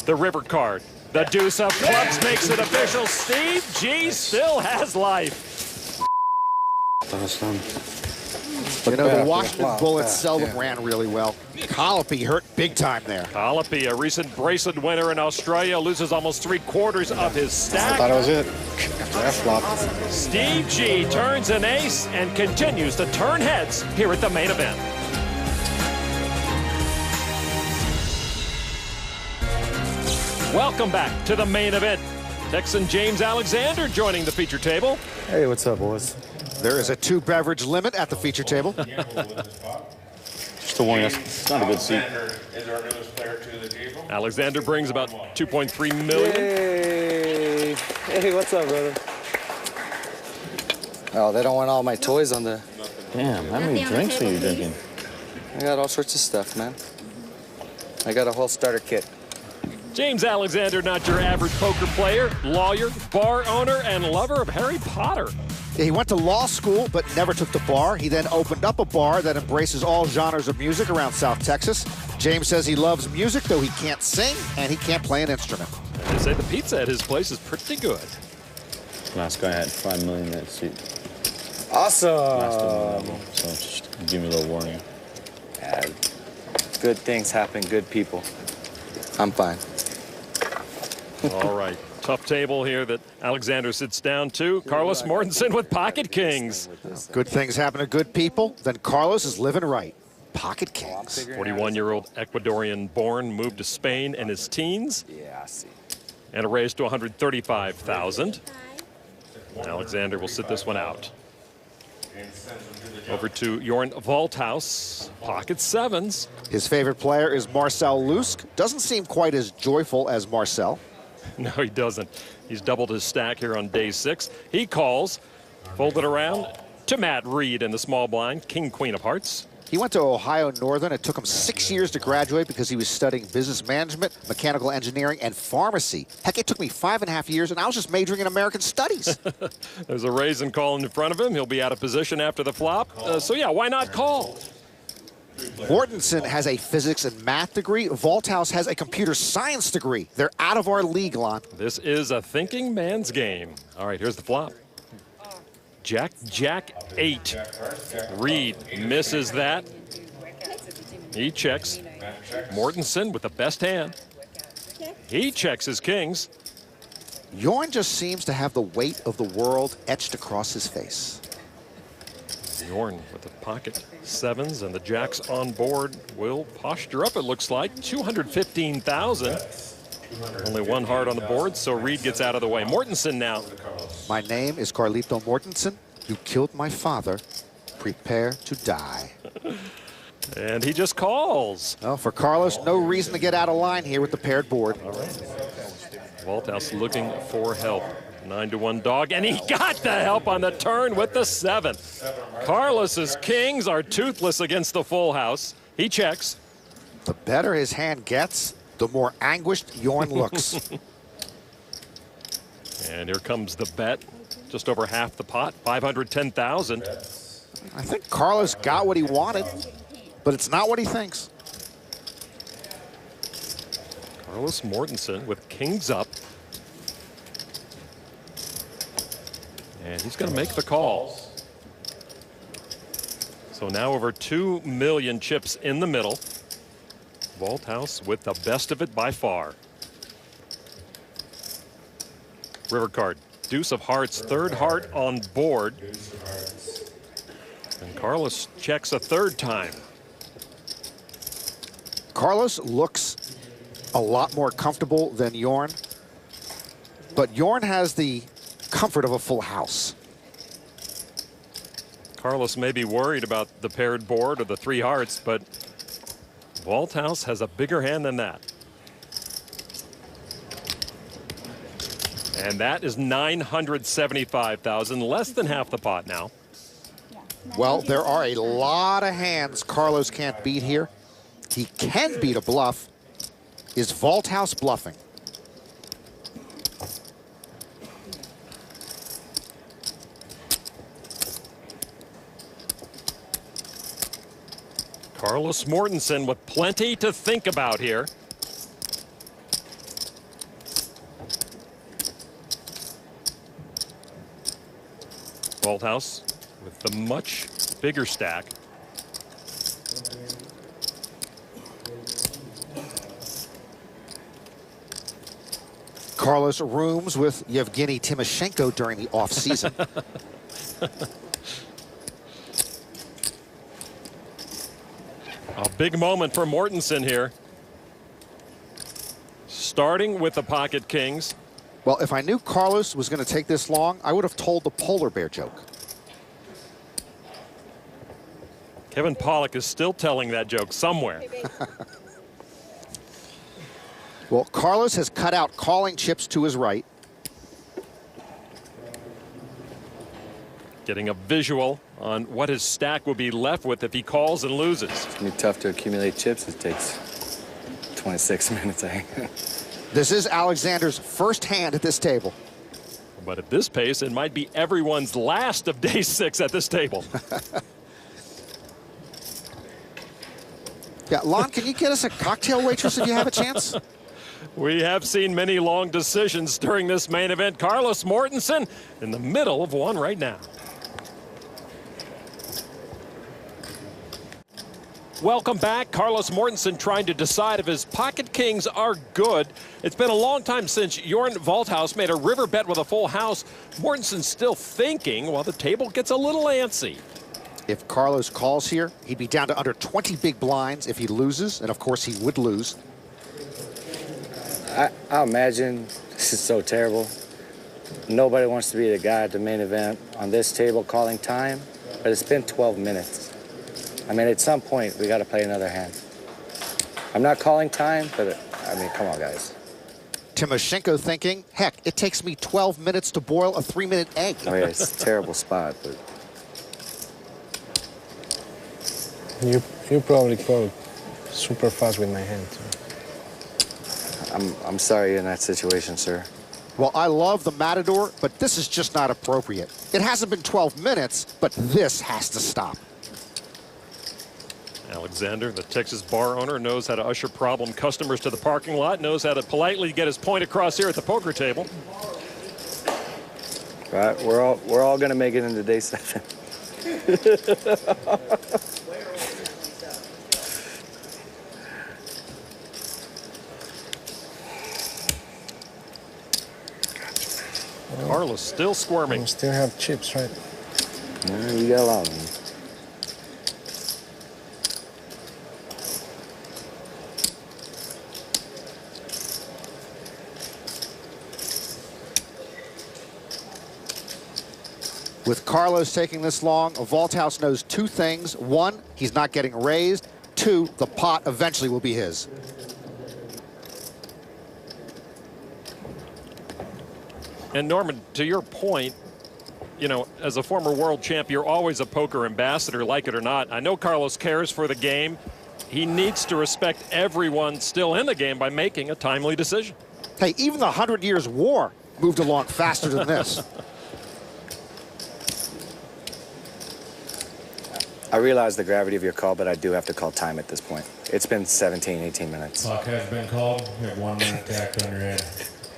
The river card. The deuce of clubs makes it official. Steve G still has life. You know, the Washington Bullets seldom ran really well. Colopy hurt big time there. Colopy, a recent bracelet winner in Australia, loses almost 3/4 of his stack. I thought it was it. After that flop. Steve G turns an ace and continues to turn heads here at the main event. Welcome back to the main event. Texan James Alexander joining the feature table. Hey, what's up, boys? There is a 2-beverage limit at the feature table. Just a warning, it's not a good seat. Alexander brings about 2.3 million. Hey, hey, what's up, brother? Oh, they don't want all my toys on the... Damn, how many drinks are you drinking? I got all sorts of stuff, man. I got a whole starter kit. James Alexander, not your average poker player, lawyer, bar owner, and lover of Harry Potter. He went to law school, but never took the bar. He then opened up a bar that embraces all genres of music around South Texas. James says he loves music, though he can't sing, and he can't play an instrument. They say the pizza at his place is pretty good. Last guy had 5 million in that seat. Awesome! Last one level, so just give me a little warning. Yeah, good things happen, good people. I'm fine. All right. Tough table here that Alexander sits down to. Carlos Mortensen with pocket kings. Good things happen to good people. Then Carlos is living right. Pocket kings. 41-year-old Ecuadorian born, moved to Spain in his teens. Yeah, I see. And a raise to 135,000. Alexander will sit this one out. Over to Jorn Volthaus, pocket 7s. His favorite player is Marcel Lusk. Doesn't seem quite as joyful as Marcel. No, he doesn't. He's doubled his stack here on day 6. He calls Folded around to Matt Reed in the small blind, king, queen of hearts. He went to Ohio Northern. It took him 6 years to graduate because he was studying business management, mechanical engineering, and pharmacy. Heck, it took me 5.5 years, and I was just majoring in American studies. There's a raise and call in front of him. He'll be out of position after the flop. So, yeah, why not call? Mortensen has a physics and math degree. Volthouse has a computer science degree. They're out of our league, Lon. This is a thinking man's game. All right, here's the flop. Jack, 8. Reed misses that. He checks. Mortensen with the best hand. He checks his kings. Jorn just seems to have the weight of the world etched across his face. Jorn with the pocket sevens and the jacks on board will posture up, it looks like. 215,000. Only one heart on the board, so Reed gets out of the way. Mortensen now. My name is Carlito Mortensen. You killed my father. Prepare to die. And he just calls. Well, for Carlos, no reason to get out of line here with the paired board. All right. Volthouse looking for help. 9-1 dog, and he got the help on the turn with the 7. Carlos's kings are toothless against the full house. He checks. The better his hand gets, the more anguished Jorn looks. And here comes the bet. Just over half the pot, 510,000. I think Carlos got what he wanted, but it's not what he thinks. Carlos Mortensen with kings up. And he's going to make the call. So now over 2 million chips in the middle. Volthouse with the best of it by far. River card, deuce of hearts, third heart on board. And Carlos checks a third time. Carlos looks a lot more comfortable than Jorn, but Jorn has the comfort of a full house. Carlos may be worried about the paired board or the 3 hearts, but Volthouse has a bigger hand than that. And that is 975,000, less than half the pot now. Well, there are a lot of hands Carlos can't beat here. He can beat a bluff. Is Volthouse bluffing? Carlos Mortensen with plenty to think about here. Volthouse with the much bigger stack. Carlos rooms with Yevgeny Timoshenko during the offseason. A big moment for Mortensen here. Starting with the pocket kings. Well, if I knew Carlos was going to take this long, I would have told the polar bear joke. Kevin Pollak is still telling that joke somewhere. Well, Carlos has cut out calling chips to his right. Getting a visual on what his stack will be left with if he calls and loses. It's going to be tough to accumulate chips. It takes 26 minutes, I think. This is Alexander's first hand at this table. But at this pace, it might be everyone's last of day 6 at this table. Yeah, Lon, can you get us a cocktail waitress if you have a chance? We have seen many long decisions during this main event. Carlos Mortensen in the middle of one right now. Welcome back. Carlos Mortensen trying to decide if his pocket kings are good. It's been a long time since Jorn Volthouse made a river bet with a full house. Mortensen's still thinking while the table gets a little antsy. If Carlos calls here, he'd be down to under 20 big blinds if he loses, and of course he would lose. I imagine this is so terrible. Nobody wants to be the guy at the main event on this table calling time, but it's been 12 minutes. I mean, at some point, we got to play another hand. I'm not calling time, but I mean, come on, guys. Timoshenko thinking, heck, it takes me 12 minutes to boil a 3-minute egg. Oh yeah, it's a terrible spot, but You probably call super fast with my hand. I'm sorry you're in that situation, sir. Well, I love the Matador, but this is just not appropriate. It hasn't been 12 minutes, but this has to stop. Alexander, the Texas bar owner, knows how to usher problem customers to the parking lot, knows how to politely get his point across here at the poker table. Right, we're all gonna make it into day 7. Carlos still squirming. You still have chips, right? Yeah, you got a lot of them. With Carlos taking this long, a vault house knows 2 things. 1, he's not getting raised. 2, the pot eventually will be his. And Norman, to your point, you know, as a former world champ, you're always a poker ambassador, like it or not. I know Carlos cares for the game. He needs to respect everyone still in the game by making a timely decision. Hey, even the 100 Years' War moved along faster than this. I realize the gravity of your call, but I do have to call time at this point. It's been 17, 18 minutes. Clock has been called. You have 1 minute tacked on your head.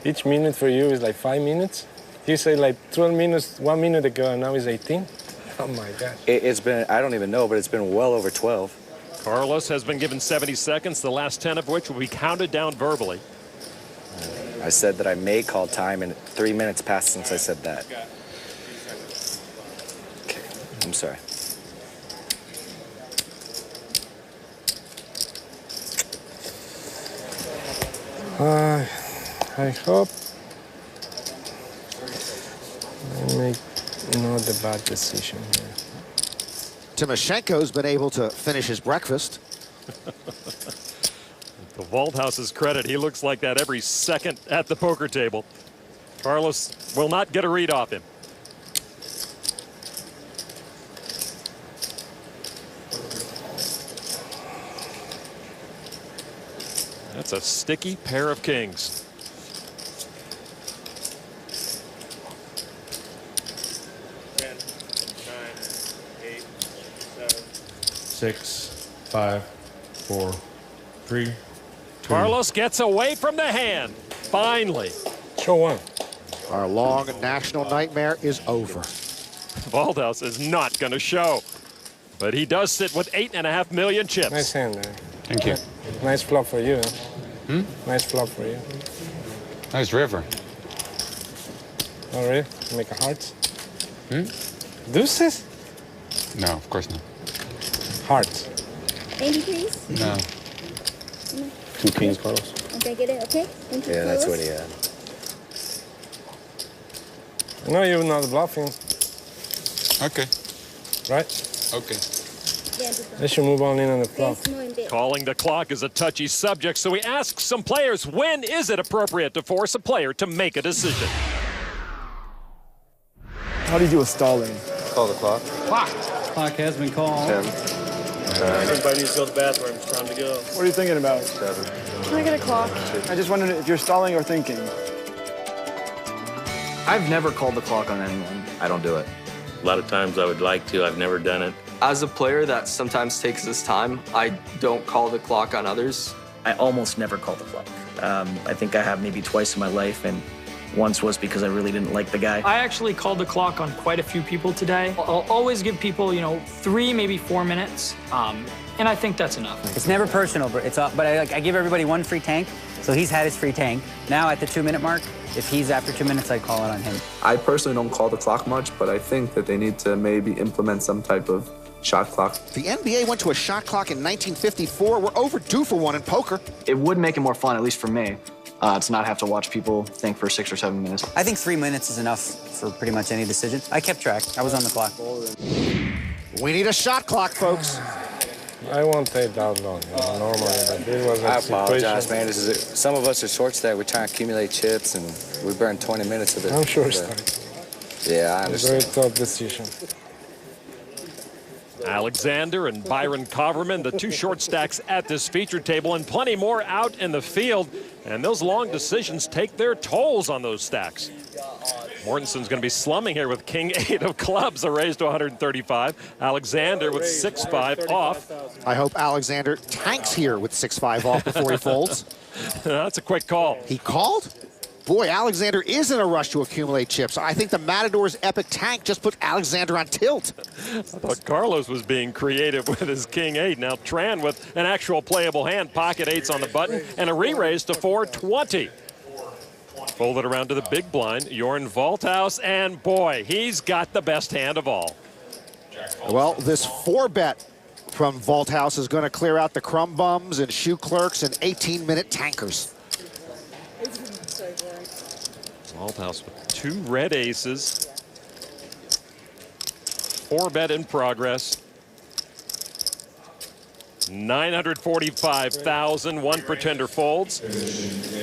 Each minute for you is like 5 minutes? You say like 12 minutes 1 minute ago, and now it's 18? Oh my gosh. It's been, I don't even know, but it's been well over 12. Carlos has been given 70 seconds, the last 10 of which will be counted down verbally. I said that I may call time, and 3 minutes passed since I said that. Okay, I'm sorry. I hope I make not a bad decision here. Timoshenko's been able to finish his breakfast. The vault house's credit, he looks like that every second at the poker table. Carlos will not get a read off him. That's a sticky pair of kings. Six, 5, 4, 3, 2. Carlos gets away from the hand. Finally. Show 1. Our long national nightmare is over. Vault house is not going to show. But he does sit with 8.5 million chips. Nice hand there. Thank you. Nice flop for you. Nice flop for you. Nice river. Oh, really? Make a heart? Deuces? No, of course not. Hearts. 80, please. No. 2 kings, Carlos. Okay, get it, okay? Thank you, Yeah, that's what Carlos. he had. No, you're not bluffing. Okay. Right? Okay. They should move on in on the flop. Calling the clock is a touchy subject, so we ask some players, when is it appropriate to force a player to make a decision? How do you do with stalling? Call the clock. Clock has been called. 10. Everybody needs to go to the bathroom. It's time to go. What are you thinking about? 7. Can I get a clock? I just wondered if you're stalling or thinking. I've never called the clock on anyone. I don't do it. A lot of times I would like to. I've never done it. As a player that sometimes takes his time, I don't call the clock on others. I almost never call the clock. I think I have maybe twice in my life, and once was because I really didn't like the guy. I actually called the clock on quite a few people today. I'll always give people, 3, maybe 4 minutes, and I think that's enough. It's never personal, but I give everybody 1 free tank, so he's had his free tank. Now at the 2-minute mark, if he's after 2 minutes, I'd call it on him. I personally don't call the clock much, but I think that they need to maybe implement some type of shot clock. The NBA went to a shot clock in 1954. We're overdue for one in poker. It would make it more fun, at least for me, to not have to watch people think for 6 or 7 minutes. I think 3 minutes is enough for pretty much any decision. I kept track. I was on the clock. We need a shot clock, folks. I won't take that long, normally, but this was a I apologize, situation. man. Some of us are short stacked. We try and accumulate chips, and we burn 20 minutes of it. I'm short stacked. Yeah, I It's a very understand. tough decision. Alexander and Byron Coverman, the two short stacks at this feature table, and plenty more out in the field. And those long decisions take their tolls on those stacks. Mortensen's going to be slumming here with King 8 of clubs, a raise to 135. Alexander with 6-5 off. I hope Alexander tanks here with 6-5 off before he folds. That's a quick call. He called? Boy, Alexander is in a rush to accumulate chips. I think the Matador's epic tank just put Alexander on tilt. I thought Carlos was being creative with his King 8. Now Tran with an actual playable hand, pocket 8s on the button, and a re-raise to 420. Fold it around to the big blind, Jorn Volthaus, and boy, he's got the best hand of all. Well, this 4-bet from Volthaus is going to clear out the crumb bums and shoe clerks and 18-minute tankers. Volthaus with 2 red aces. 4-bet in progress. 945,000, one pretender folds.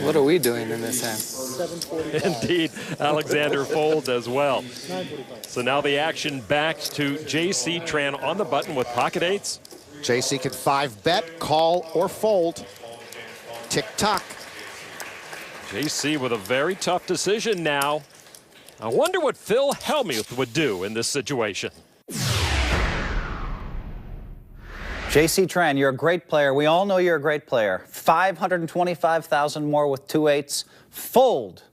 What are we doing in this hand? Indeed, Alexander folds as well. So now the action back to J.C. Tran on the button with pocket 8s. JC can 5-bet, call, or fold. Tick-tock. JC with a very tough decision now. I wonder what Phil Hellmuth would do in this situation. J.C. Tran, you're a great player. We all know you're a great player. 525,000 more with 2 8s. Fold.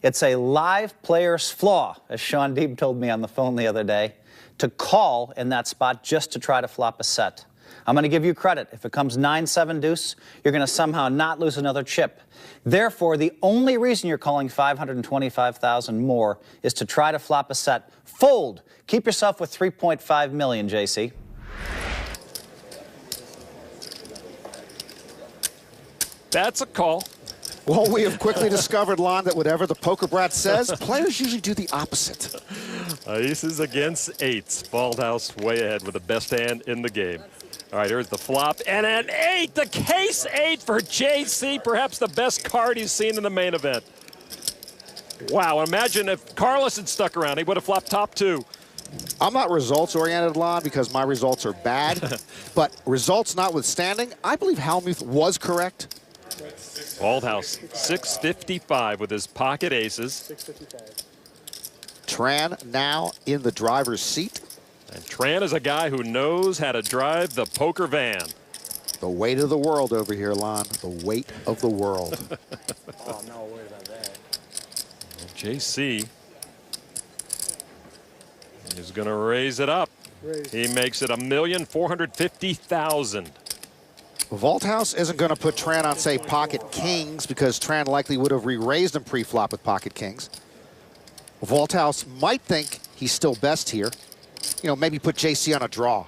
It's a live player's flaw, as Sean Deeb told me on the phone the other day, to call in that spot just to try to flop a set. I'm going to give you credit. If it comes 9-7 deuce, you're going to somehow not lose another chip. Therefore, the only reason you're calling 525,000 more is to try to flop a set. Fold. Keep yourself with 3.5 million, JC. That's a call. Well, we have quickly discovered, Lon, that whatever the poker brat says, players usually do the opposite. Aces against 8s. Volthaus way ahead with the best hand in the game. All right, here's the flop, and an 8, the case 8 for JC, perhaps the best card he's seen in the main event. Wow, imagine if Carlos had stuck around, he would have flopped top 2. I'm not results-oriented, Lon, because my results are bad, but results notwithstanding, I believe Hellmuth was correct. Volthaus, 655 with his pocket aces. 655. Tran now in the driver's seat. And Tran is a guy who knows how to drive the poker van. The weight of the world over here, Lon. The weight of the world. Oh, no worry about that. JC is going to raise it up. He makes it 1,450,000. Volthaus isn't going to put Tran on, say, pocket kings, because Tran likely would have re-raised him pre-flop with pocket kings. Volthaus might think he's still best here. You know, maybe put JC on a draw.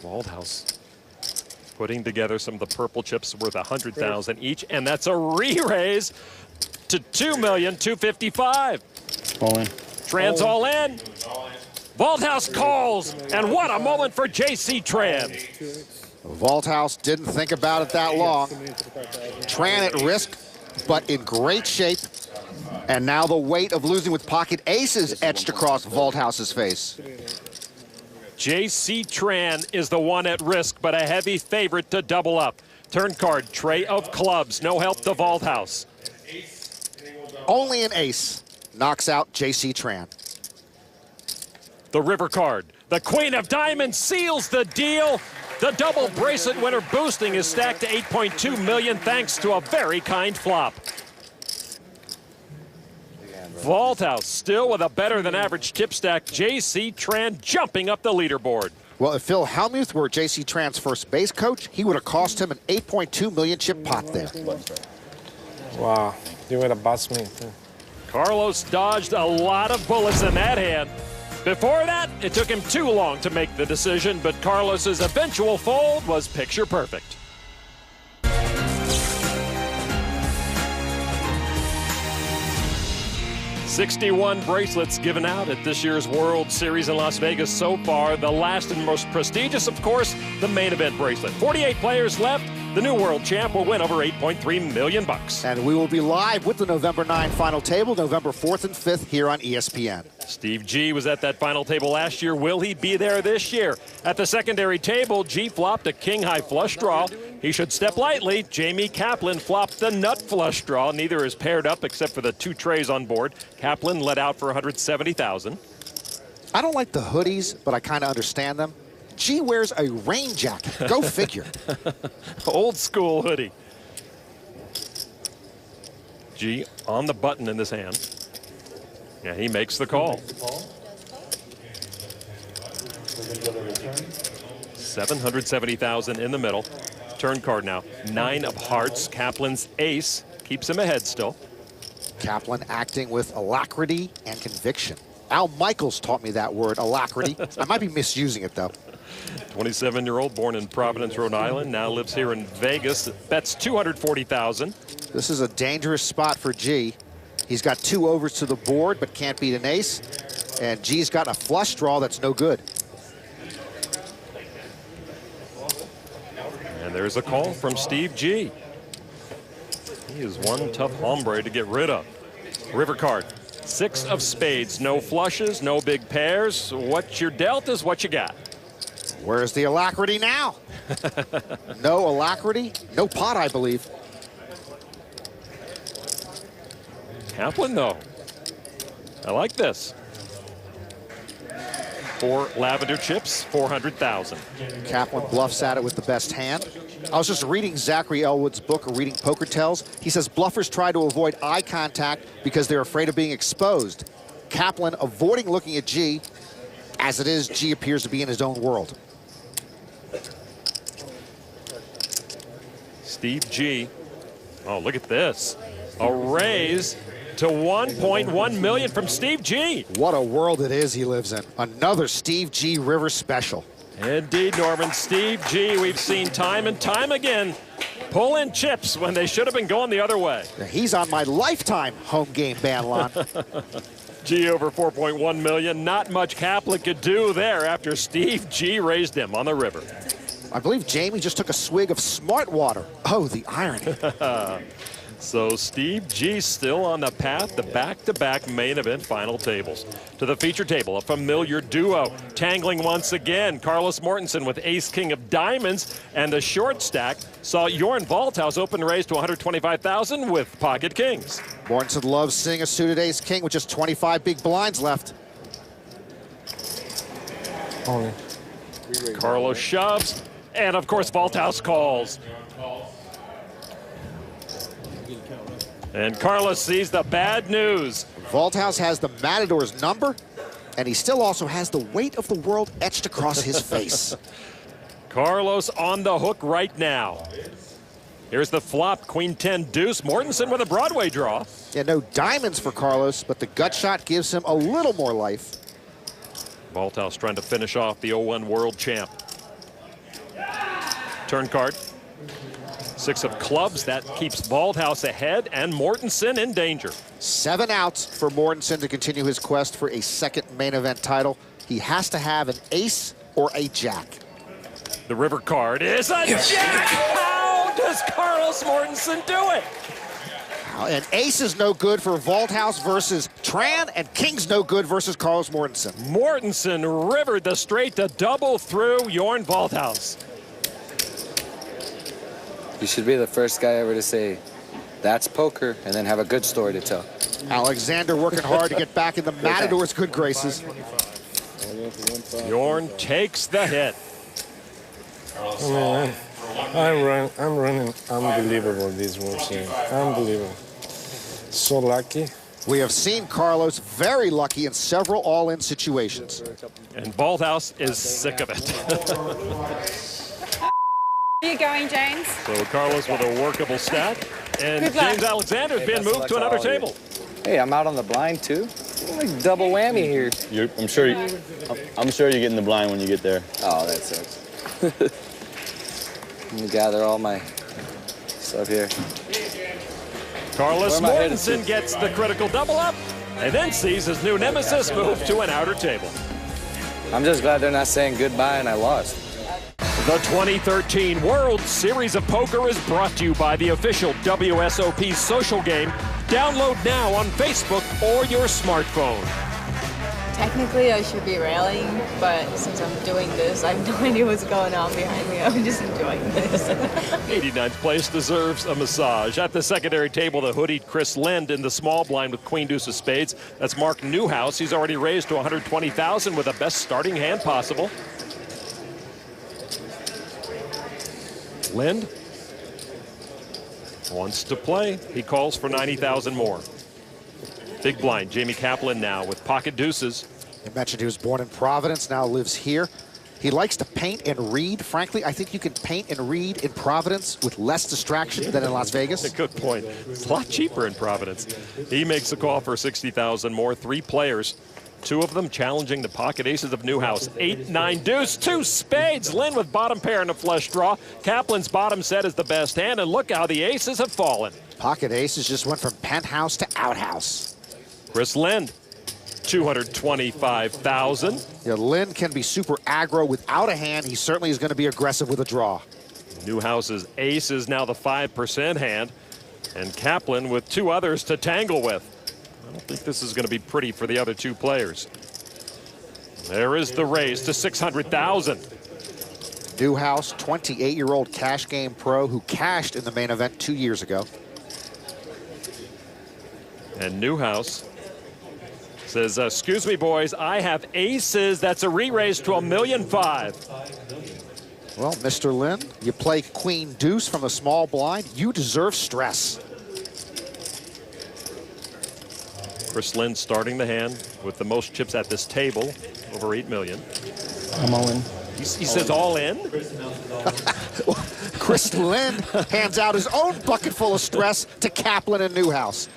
Volthaus putting together some of the purple chips worth 100,000 each, and that's a re-raise to 2,255,000. All in. Tran's all in. Volthaus calls, and what a moment for J.C. Tran. Volthaus didn't think about it that long. Tran at risk, but in great shape. And now the weight of losing with pocket aces etched across Volthaus's face. J.C. Tran is the one at risk, but a heavy favorite to double up. Turn card, tray of clubs, no help to Volthaus. Only an ace knocks out J.C. Tran. The river card. The queen of diamonds seals the deal. The double bracelet winner boosting is stacked to 8.2 million thanks to a very kind flop. Volthaus still with a better than average chip stack. J.C. Tran jumping up the leaderboard. Well, if Phil Hellmuth were J.C. Tran's first base coach, he would have cost him an 8.2 million chip pot there. Wow, you would have bust me too. Carlos dodged a lot of bullets in that hand. Before that, it took him too long to make the decision, but Carlos's eventual fold was picture perfect. 61 bracelets given out at this year's World Series in Las Vegas so far. The last and most prestigious, of course, the main event bracelet. 48 players left. The new world champ will win over $8.3 million. And we will be live with the November 9 final table, November 4th and 5th here on ESPN. Steve G was at that final table last year. Will he be there this year? At the secondary table, G flopped a king-high flush draw. He should step lightly. Jamie Kaplan flopped the nut flush draw. Neither is paired up except for the 2 trays on board. Kaplan let out for $170,000. I don't like the hoodies, but I kind of understand them. G wears a rain jacket. Go figure. Old school hoodie. G on the button in this hand. Yeah, he makes the call. $770,000 in the middle. Turn card now. 9 of hearts. Kaplan's ace keeps him ahead still. Kaplan acting with alacrity and conviction. Al Michaels taught me that word, alacrity. I might be misusing it, though. 27-year-old, born in Providence, Rhode Island, now lives here in Vegas. Bets $240,000. This is a dangerous spot for G. He's got 2 overs to the board, but can't beat an ace. And G's got a flush draw that's no good. And there's a call from Steve G. He is one tough hombre to get rid of. River card. 6 of spades. No flushes, no big pairs. What you're dealt is what you got. Where's the alacrity now? No alacrity, no pot, I believe. Kaplan, though. I like this. 4 lavender chips, $400,000. Kaplan bluffs at it with the best hand. I was just reading Zachary Elwood's book, Reading Poker Tells. He says bluffers try to avoid eye contact because they're afraid of being exposed. Kaplan avoiding looking at G. As it is, G appears to be in his own world. Steve G. Oh, look at this. A raise to $1.1 million from Steve G. What a world it is he lives in. Another Steve G River special. Indeed, Norman. Steve G, we've seen time and time again pull in chips when they should have been going the other way. He's on my lifetime home game ban, Lon. G over $4.1 million. Not much Kaplan could do there after Steve G raised him on the river. I believe Jamie just took a swig of smart water. Oh, the irony. So Steve G still on the path to back-to-back main event final tables. To the feature table, a familiar duo. Tangling once again, Carlos Mortensen with ace-king of diamonds, and the short stack saw Jorn Valthaus open raise to $125,000 with pocket kings. Mortensen loves seeing a suited ace-king with just 25 big blinds left. Carlos shoves, and of course Valthaus calls. And Carlos sees the bad news. Valthaus has the Matador's number, and he still also has the weight of the world etched across his face. Carlos on the hook right now. Here's the flop, Queen 10 deuce. Mortensen with a Broadway draw. Yeah, no diamonds for Carlos, but the gut shot gives him a little more life. Valthaus trying to finish off the 0-1 world champ. Turn card. 6 of clubs, that keeps Valthaus ahead and Mortensen in danger. 7 outs for Mortensen to continue his quest for a second main event title. He has to have an ace or a jack. The river card is a jack! How does Carlos Mortensen do it? And ace is no good for Valthaus versus Tran, and king's no good versus Carlos Mortensen. Mortensen rivered the straight to double through Jorn Valthaus. You should be the first guy ever to say, that's poker, and then have a good story to tell. Alexander working hard to get back in the Matador's good graces. Jorn takes the hit. Oh, man, I'm running unbelievable this World Series. Unbelievable. So lucky. We have seen Carlos very lucky in several all-in situations. And Valthaus is sick of it. Where are you going, James? So Carlos with a workable stack. And James Alexander has been moved to another table. Hey, I'm out on the blind too. Like double whammy here. I'm sure you're getting the blind when you get there. Oh, that sucks. Let me gather all my stuff here. Carlos Mortensen gets the critical double up, and then sees his new nemesis move to an outer table. I'm just glad they're not saying goodbye and I lost. The 2013 World Series of Poker is brought to you by the official WSOP social game. Download now on Facebook or your smartphone. Technically, I should be rallying, but since I'm doing this, I have no idea what's going on behind me. I'm just enjoying this. 89th place deserves a massage. At the secondary table, the hoodied Chris Lind in the small blind with queen deuce of spades. That's Mark Newhouse. He's already raised to 120,000 with the best starting hand possible. Lind wants to play. He calls for 90,000 more. Big blind, Jamie Kaplan now with pocket deuces. I mentioned he was born in Providence, now lives here. He likes to paint and read. Frankly, I think you can paint and read in Providence with less distraction than in Las Vegas. Good point. It's a lot cheaper in Providence. He makes a call for 60,000 more. 3 players, 2 of them challenging the pocket aces of Newhouse. 8, 9 deuce, 2 spades. Lynn with bottom pair and a flush draw. Kaplan's bottom set is the best hand, and look how the aces have fallen. Pocket aces just went from penthouse to outhouse. Chris Lind, 225,000. Yeah, Lind can be super aggro without a hand. He certainly is going to be aggressive with a draw. Newhouse's ace is now the 5% hand, and Kaplan with 2 others to tangle with. I don't think this is going to be pretty for the other 2 players. There is the raise to 600,000. Newhouse, 28-year-old cash game pro who cashed in the main event 2 years ago. And Newhouse says, excuse me, boys, I have aces. That's a re-raise to $1.5 million. Well, Mr. Lynn, you play queen deuce from the small blind. You deserve stress. Chris Lind starting the hand with the most chips at this table, over $8 million. I'm all in. He says all in? Chris Lind hands out his own bucket full of stress to Kaplan and Newhouse.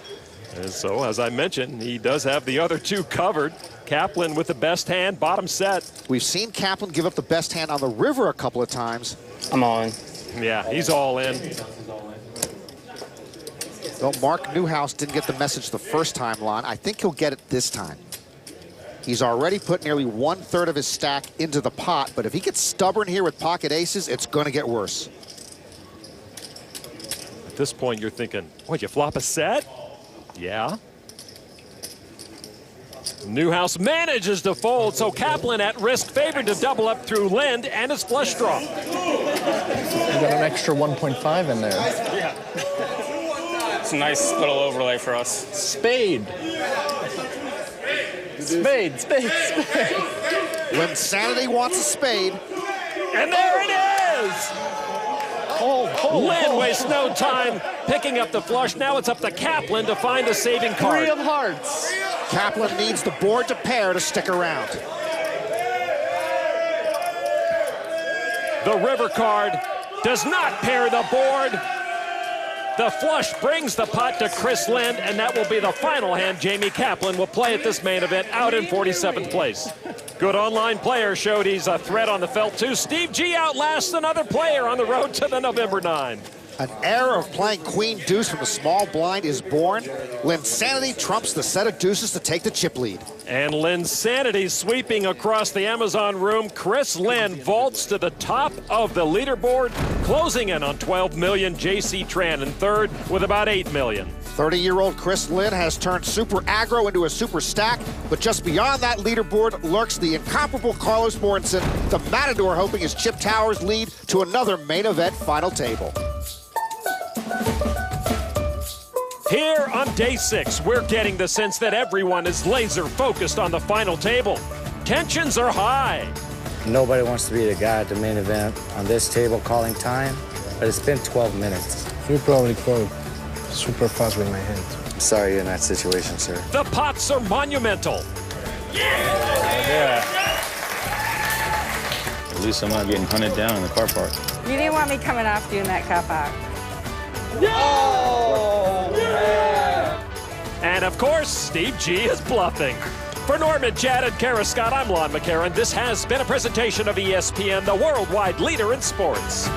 And so, as I mentioned, he does have the other 2 covered. Kaplan with the best hand, bottom set. We've seen Kaplan give up the best hand on the river a couple of times. I'm all in. Yeah, he's all in. Well, Mark Newhouse didn't get the message the first time, Lon. I think he'll get it this time. He's already put nearly 1/3 of his stack into the pot, but if he gets stubborn here with pocket aces, it's going to get worse. At this point, you're thinking, what, you flop a set? Yeah. Newhouse manages to fold, so Kaplan at risk, favored to double up through Lind and his flush draw. You got an extra 1.5 in there. Yeah. It's a nice little overlay for us. Spade. Spade, spade, spade. When Sanity wants a spade. And there it is! Lynn wastes no time picking up the flush. Now it's up to Kaplan to find the saving card. 3 of hearts. Kaplan needs the board to pair to stick around. The river card does not pair the board. The flush brings the pot to Chris Lind, and that will be the final hand Jamie Kaplan will play at this main event, out in 47th place. Good online player showed he's a threat on the felt too. Steve G outlasts another player on the road to the November 9. An era of playing queen deuce from the small blind is born. Linsanity trumps the set of deuces to take the chip lead. And Linsanity sweeping across the Amazon room. Chris Lind vaults to the top of the leaderboard, closing in on 12 million. J.C. Tran in third with about 8 million. 30-year-old Chris Lind has turned super aggro into a super stack, but just beyond that leaderboard lurks the incomparable Carlos Mortensen, the Matador, hoping his Chip Towers lead to another main event final table. Here on day 6, we're getting the sense that everyone is laser focused on the final table. Tensions are high. Nobody wants to be the guy at the main event on this table calling time, but it's been 12 minutes. You probably called super fast with my hand. Sorry you're in that situation, sir. The pots are monumental. Yeah. At least I'm not getting hunted down in the car park. You didn't want me coming after you in that car park. Oh, yeah. And of course, Steve G is bluffing. For Norman, Chad, and Kara Scott, I'm Lon McCarran. This has been a presentation of ESPN, the worldwide leader in sports.